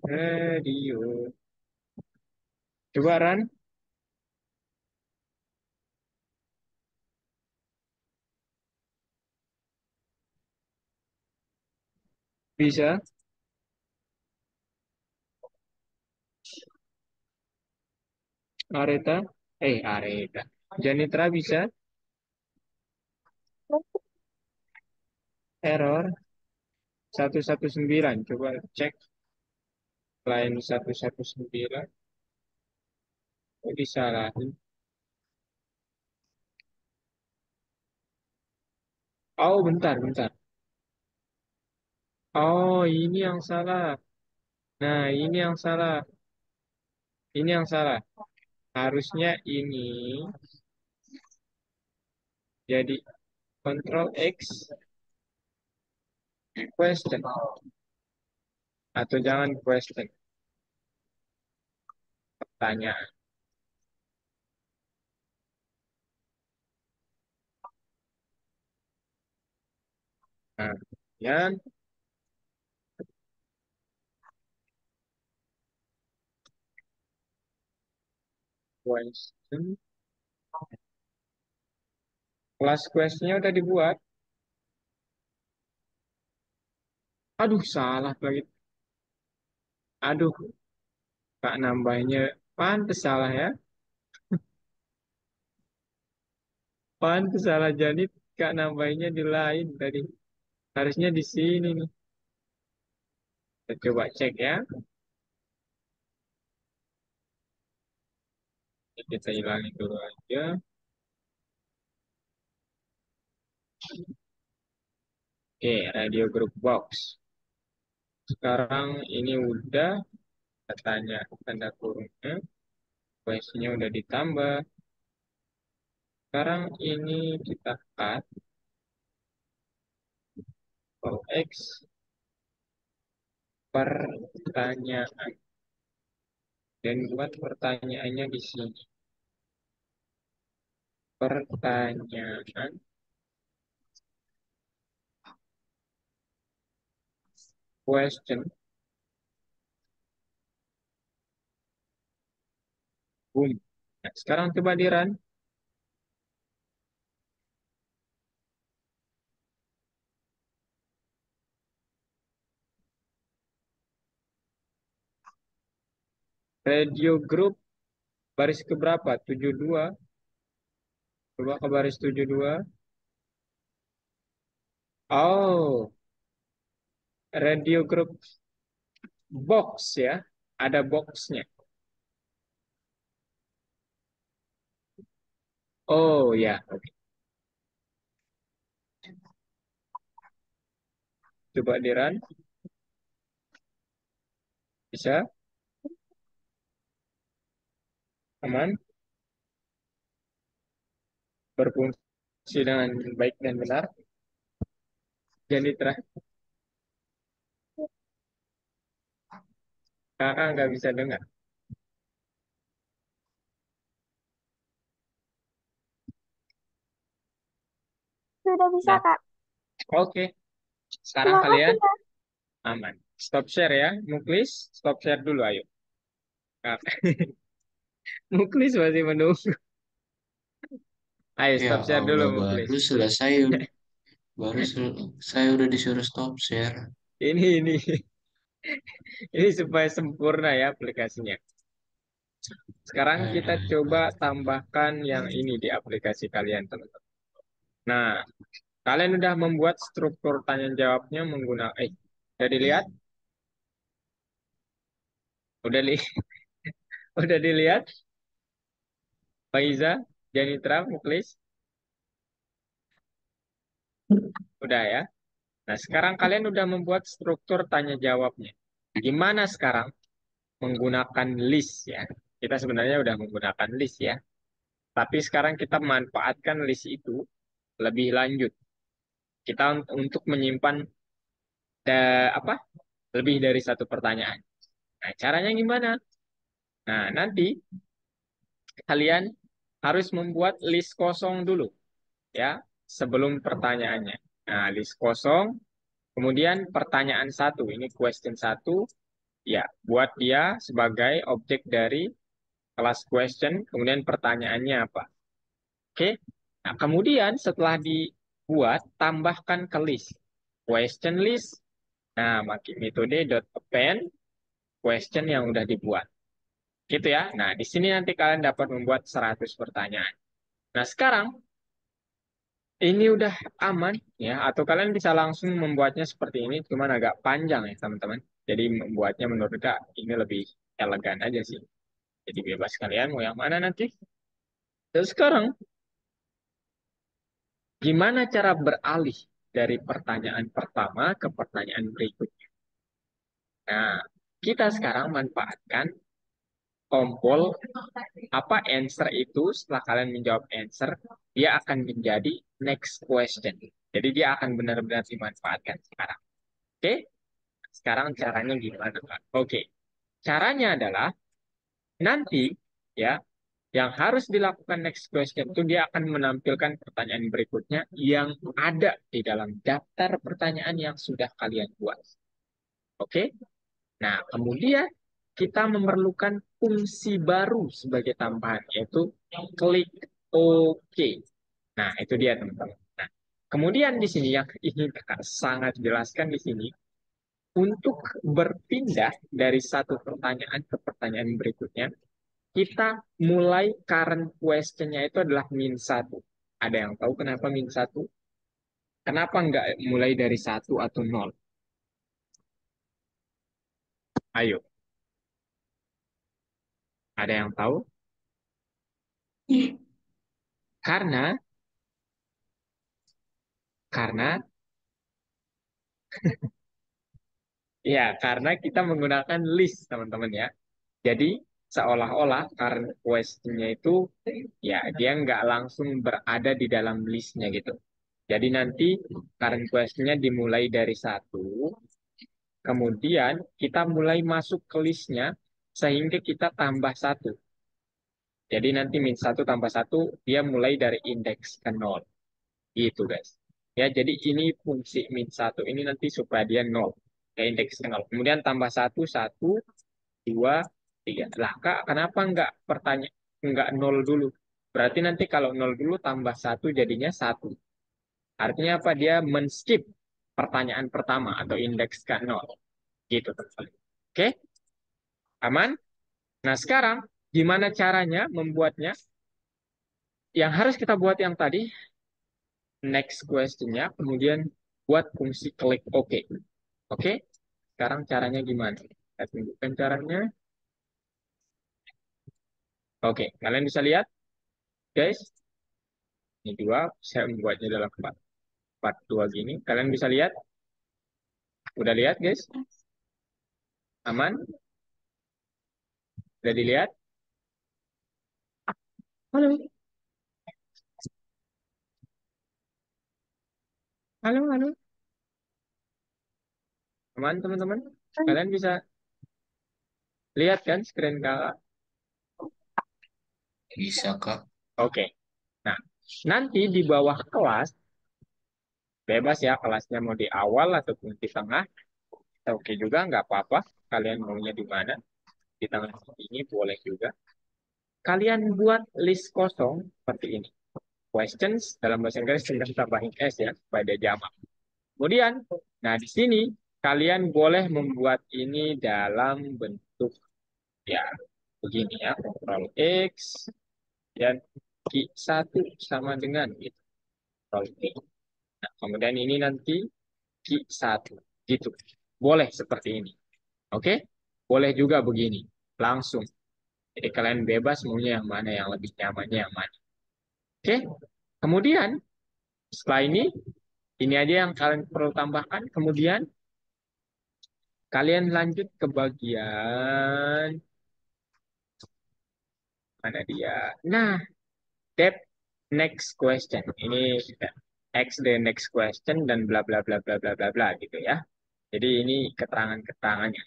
Radio. Coba Ran, bisa? Areta? Areta. Janitra bisa? Error 119. Coba cek line 119. Kok disalahin? Oh, bentar, bentar. Oh, ini yang salah. Nah, ini yang salah. Ini yang salah. Harusnya ini jadi Control X question atau jangan question, pertanyaan. Nah, ya question. Kelas questnya udah dibuat. Aduh, salah lagi. Aduh, Kak nambahnya pantes salah ya. Pantes salah jadi Kak nambahnya di lain tadi. Harusnya di sini nih. Kita coba cek ya. Kita hilangin dulu aja. Oke, radio group box. Sekarang ini udah katanya tanda kurungnya, questionnya udah ditambah. Sekarang ini kita cut call X pertanyaan dan buat pertanyaannya di sini. Pertanyaan question boom. Nah, sekarang coba di run. Radio group baris keberapa? 72. Coba ke baris 72. Oh, radio group box ya. Ada boxnya. Oh ya, oke. Coba di run. Bisa? Aman? Berfungsi dengan baik dan benar? Jadi terakhir, kakak nggak bisa dengar. Sudah bisa, Nah, Kak. oke. Sekarang Terima kasih, kalian Kak. aman. Stop share ya. Muklis, stop share dulu ayo. Kak. Muklis masih menunggu. Ayo Ya stop share dulu Allah, Muklis. baru selesai, saya udah disuruh stop share. Ini ini supaya sempurna ya aplikasinya. Sekarang kita coba Eh, tambahkan yang ini di aplikasi kalian teman-teman. Nah, kalian udah membuat struktur tanya jawabnya menggunakan udah dilihat? Udah li udah dilihat? Faiza, Janitra, Muklis? Udah ya. Nah, sekarang kalian udah membuat struktur tanya jawabnya. Gimana sekarang menggunakan list ya? Kita sebenarnya udah menggunakan list ya. Tapi sekarang kita manfaatkan list itu lebih lanjut. Kita untuk menyimpan apa? Lebih dari satu pertanyaan. Nah, caranya gimana? Nah, nanti kalian harus membuat list kosong dulu ya sebelum pertanyaannya. Nah, list kosong, kemudian pertanyaan satu, ini question satu, ya buat dia sebagai objek dari kelas question, kemudian pertanyaannya apa. Oke, nah kemudian setelah dibuat, tambahkan ke list. Question list, nah pakai metode .append question yang udah dibuat. Gitu ya. Nah, di sini nanti kalian dapat membuat 100 pertanyaan. Nah, sekarang ini udah aman ya, atau kalian bisa langsung membuatnya seperti ini, cuman agak panjang ya teman-teman. Jadi membuatnya menurut Kak ini lebih elegan aja sih. Jadi bebas kalian mau yang mana nanti. Dan sekarang gimana cara beralih dari pertanyaan pertama ke pertanyaan berikutnya? Nah, kita sekarang manfaatkan tombol apa answer itu setelah kalian menjawab answer, dia akan menjadi next question. Jadi dia akan benar-benar dimanfaatkan sekarang. Oke? Sekarang caranya gimana, Kak? Oke. Caranya adalah nanti ya yang harus dilakukan next question itu dia akan menampilkan pertanyaan berikutnya yang ada di dalam daftar pertanyaan yang sudah kalian buat. Oke? Nah, kemudian kita memerlukan fungsi baru sebagai tambahan, yaitu klik OK. Nah, itu dia teman-teman. Nah, kemudian di sini yang ingin kakak sangat jelaskan di sini, untuk berpindah dari satu pertanyaan ke pertanyaan berikutnya, kita mulai current question-nya itu adalah min satu. Ada yang tahu kenapa min satu? Kenapa nggak mulai dari satu atau nol? Ayo, ada yang tahu? Karena karena Ya, karena kita menggunakan list, teman-teman ya. Jadi, seolah-olah current question-nya itu, ya, dia nggak langsung berada di dalam list-nya gitu. Jadi nanti current question-nya dimulai dari satu, kemudian kita mulai masuk ke list-nya, sehingga kita tambah satu. Jadi nanti min satu tambah satu, dia mulai dari indeks ke nol. Gitu guys. Ya, jadi ini fungsi min satu ini nanti supaya dia nol. Ke indeks ke nol. Kemudian tambah satu, satu, dua, tiga. Lah, Kak, kenapa nggak nol dulu? Berarti nanti kalau nol dulu tambah satu jadinya satu. Artinya apa? Dia men-skip pertanyaan pertama atau indeks ke nol. Gitu, teman-teman. Oke, aman? Nah, sekarang gimana caranya membuatnya? Yang harus kita buat yang tadi, next question-nya, kemudian buat fungsi klik OK. Oke, sekarang caranya gimana? Saya tunjukkan caranya. Oke, kalian bisa lihat, guys. Ini dua, saya membuatnya dalam part dua gini. Kalian bisa lihat? Udah lihat, guys? Aman? Udah dilihat? Halo, halo, halo. Aman, teman-teman? Kalian bisa lihat kan screen kakak? Bisa, Kak. Oke. Nah, nanti di bawah kelas, bebas ya kelasnya mau di awal ataupun di tengah. Oke juga, nggak apa-apa. Kalian maunya di mana? Di tengah ini boleh juga. Kalian buat list kosong seperti ini. Questions dalam bahasa Inggris tinggal tambahin S ya, supaya dia jamak. Kemudian, nah di sini kalian boleh membuat ini dalam bentuk ya begini ya, Ctrl X dan Q 1 sama dengan gitu. Ctrl V. Nah, kemudian ini nanti Q 1 gitu. Boleh seperti ini. Oke? Boleh juga begini. Langsung. Jadi kalian bebas maunya yang mana, yang lebih nyamannya yang mana. Oke? Kemudian setelah ini aja yang kalian perlu tambahkan. Kemudian kalian lanjut ke bagian mana dia? Nah, depth next question. Ini X the next question dan bla bla bla bla bla bla bla gitu ya. Jadi ini keterangan-keterangannya.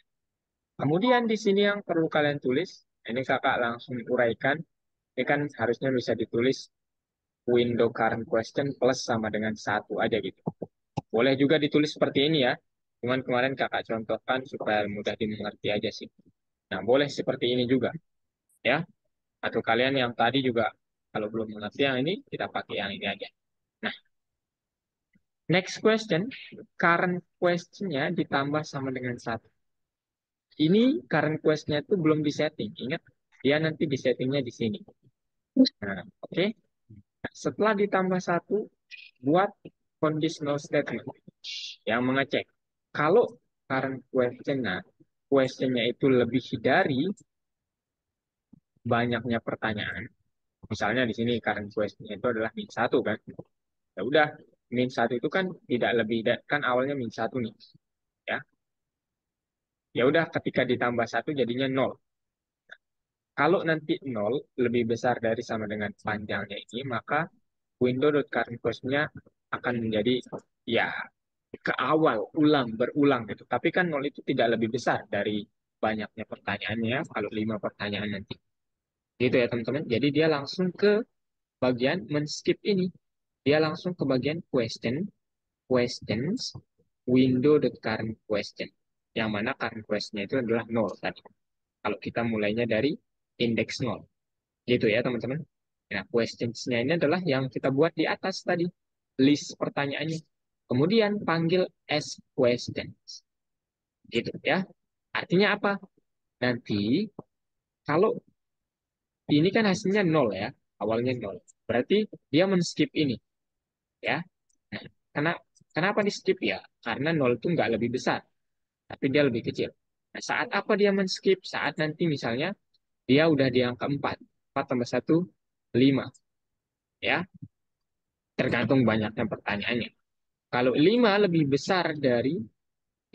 Kemudian di sini yang perlu kalian tulis, ini kakak langsung uraikan. Ini kan harusnya bisa ditulis window current question plus sama dengan satu aja gitu. Boleh juga ditulis seperti ini ya. Cuman kemarin kakak contohkan supaya mudah dimengerti aja sih. Nah, boleh seperti ini juga ya. Atau kalian yang tadi juga kalau belum mengerti yang ini, kita pakai yang ini aja. Nah, next question, current question-nya ditambah sama dengan satu. Ini current question-nya itu belum disetting. Ingat, dia nanti disettingnya di sini. Nah, oke. Nah, setelah ditambah satu, buat conditional statement yang mengecek. Kalau current question-nya itu lebih dari banyaknya pertanyaan. Misalnya di sini current question itu adalah min satu kan. Ya udah, min satu itu kan tidak lebih kan awalnya min satu nih. Ya. Ya udah ketika ditambah satu jadinya nol. Kalau nanti nol lebih besar dari sama dengan panjangnya ini, maka window.currentQuestion-nya akan menjadi ya ke awal, berulang gitu. Tapi kan nol itu tidak lebih besar dari banyaknya pertanyaannya kalau 5 pertanyaan nanti. Gitu ya teman-teman. Jadi dia langsung ke bagian men-skip ini. Dia langsung ke bagian questions, window.currentQuestion. Yang mana current question itu adalah nol tadi. Kalau kita mulainya dari indeks nol. Gitu ya teman-teman. Nah, questions-nya ini adalah yang kita buat di atas tadi. List pertanyaannya. Kemudian panggil as questions. Gitu ya. Artinya apa? Nanti kalau ini kan hasilnya nol ya. Awalnya nol. Berarti dia men-skip ini. Ya. Nah, kenapa di-skip ya? Karena nol itu nggak lebih besar. Tapi dia lebih kecil. Nah, saat apa dia men-skip? Saat nanti misalnya dia udah di angka 4. 4 tambah 1, 5. Ya. Tergantung banyaknya pertanyaannya. Kalau 5 lebih besar dari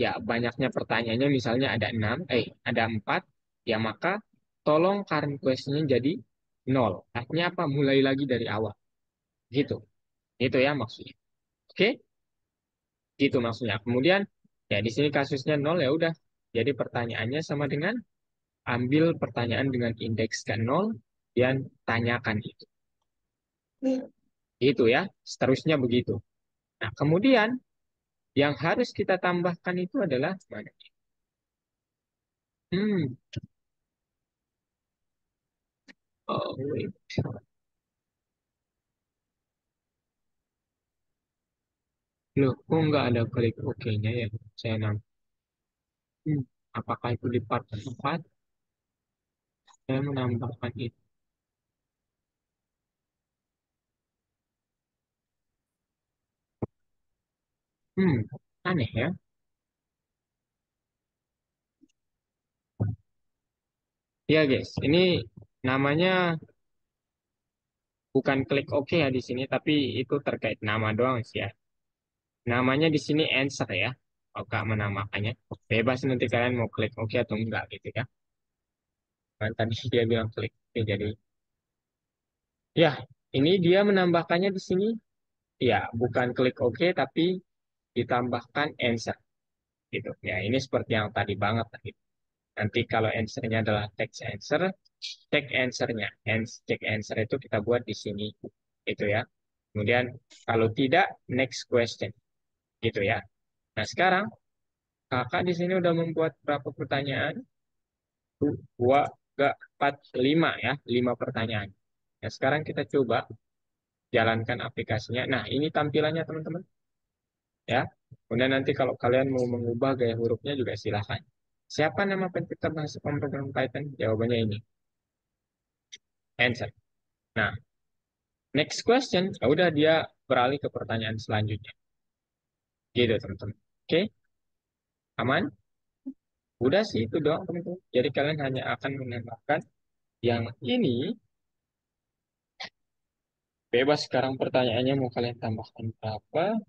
ya banyaknya pertanyaannya misalnya ada 6, ada 4, ya maka tolong current question-nya jadi 0. Artinya apa? Mulai lagi dari awal. Gitu. Itu ya maksudnya. Oke? Gitu maksudnya. Kemudian ya di sini kasusnya 0 ya udah. Jadi pertanyaannya sama dengan ambil pertanyaan dengan indeks ke 0 dan tanyakan itu. Itu ya. Seterusnya begitu. Nah, kemudian yang harus kita tambahkan itu adalah mana? Hmm, oh, wait. Loh, kok nggak ada klik OK-nya ya? Saya nambah. Apakah itu di part 4? Saya menambahkan itu. Hmm, aneh ya. Ya guys, ini namanya bukan klik OK ya di sini, tapi itu terkait nama doang sih ya. Namanya di sini answer ya. Kalau Kak menamakannya, bebas nanti kalian mau klik OK atau enggak gitu ya. Kan tadi dia bilang klik OK, jadi ya ini dia menambahkannya di sini. Ya, bukan klik OK tapi ditambahkan answer gitu. Ya, ini seperti yang tadi banget tadi. Nanti kalau answer-nya adalah text answer, check answer-nya. Check answer itu kita buat di sini gitu ya. Kemudian kalau tidak, next question gitu ya. Nah, sekarang kakak di sini udah membuat berapa pertanyaan? Dua, tiga, empat, lima ya. Lima pertanyaan. Nah, sekarang kita coba jalankan aplikasinya. Nah, ini tampilannya teman-teman ya. Kemudian nanti kalau kalian mau mengubah gaya hurufnya juga silahkan. Siapa nama pencipta bahasa pemrograman Python? Jawabannya ini, answer. Nah, next question, ya udah dia beralih ke pertanyaan selanjutnya. Gitu, teman-teman. Oke, aman? Udah sih itu doang, teman-teman. Jadi kalian hanya akan menambahkan yang ini. Bebas sekarang pertanyaannya mau kalian tambahkan berapa?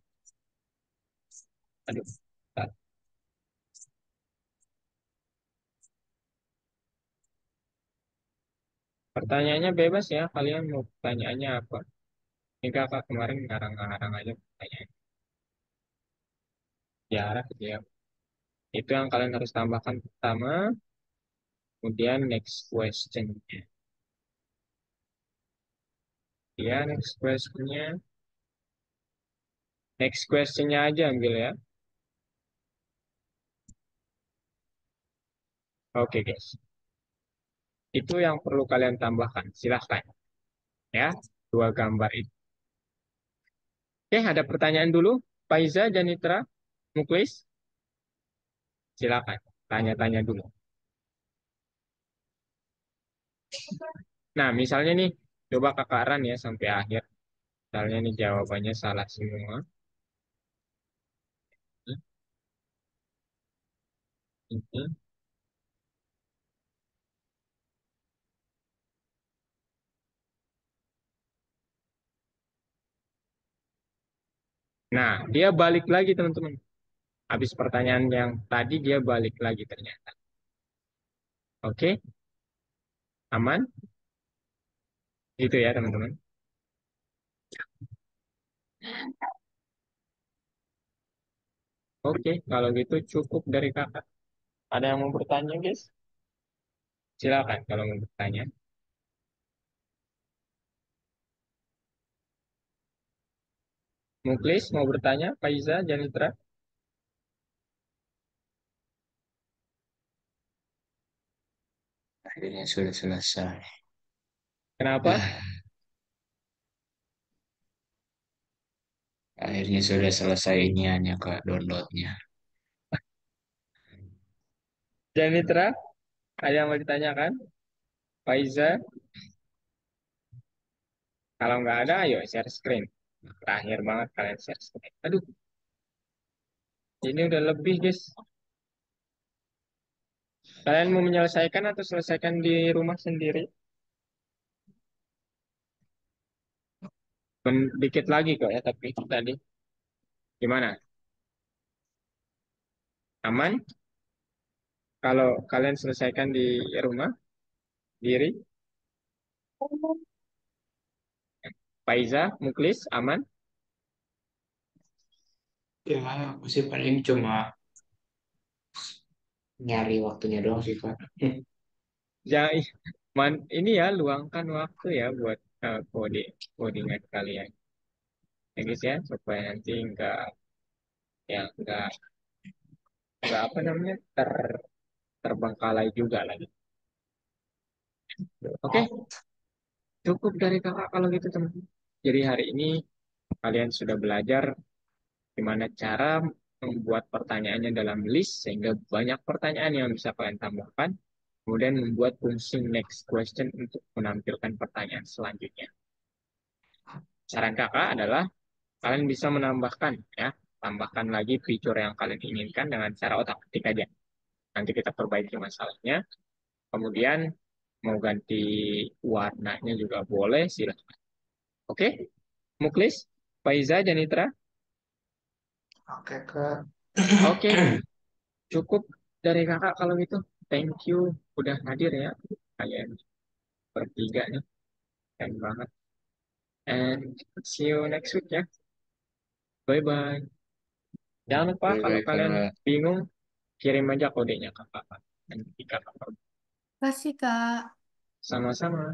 Aduh, bentar. Pertanyaannya bebas ya. Kalian mau pertanyaannya apa? Ini kakak kemarin ngarang-ngarang aja pertanyaan. Diarah gitu ya. Itu yang kalian harus tambahkan pertama. Kemudian next question-nya. Ya, next question-nya. Next question-nya aja ambil ya. Oke, guys. Itu yang perlu kalian tambahkan. Silahkan. Ya, dua gambar itu. Oke, ada pertanyaan dulu. Faiza, Janitra, Muklis. Silakan. Tanya-tanya dulu. Nah, misalnya nih, coba kakak Ran ya sampai akhir. Misalnya nih jawabannya salah semua. Ini. Nah, dia balik lagi teman-teman. Habis pertanyaan yang tadi dia balik lagi ternyata. Oke, aman? Itu ya teman-teman. Oke, kalau gitu cukup dari kakak. Ada yang mau bertanya, guys? Silakan kalau mau bertanya. Muklis mau bertanya, Faiza, Janitra. Akhirnya sudah selesai. Kenapa? Ah, akhirnya sudah selesai iniannya Kak, downloadnya. Janitra, ada yang mau ditanyakan? Faiza, kalau nggak ada, ayo share screen. Terakhir banget kalian share screen. Aduh, ini udah lebih, guys. Kalian mau menyelesaikan atau selesaikan di rumah sendiri? Dikit lagi kok ya, tapi tadi. Gimana? Aman? Kalau kalian selesaikan di rumah, diri, Faiza, Muklis, aman? Ya, aku sih paling cuma nyari waktunya doang sih, Kak. Jangan, ini ya, luangkan waktu ya buat codingan kalian. Ya guys ya, supaya nanti nggak apa namanya, terbengkalai juga lagi. Oke, cukup dari kakak kalau gitu teman. Jadi hari ini kalian sudah belajar gimana cara membuat pertanyaannya dalam list sehingga banyak pertanyaan yang bisa kalian tambahkan. Kemudian membuat fungsi next question untuk menampilkan pertanyaan selanjutnya. Saran kakak adalah kalian bisa menambahkan ya, tambahkan lagi fitur yang kalian inginkan dengan cara otak ketik aja. Nanti kita perbaiki masalahnya. Kemudian mau ganti warnanya juga boleh, silahkan. Oke, Muklis, Faiza, Janitra. Oke, Kak. Oke, cukup dari kakak kalau gitu. Thank you udah hadir ya. Kalian bertiga nih, keren banget. And see you next week ya. Bye-bye. Jangan lupa kalau Bye-bye, kalian Kak. bingung, kirim aja kodenya ke kakak. Nanti kakak Kasih, Kak. sama-sama.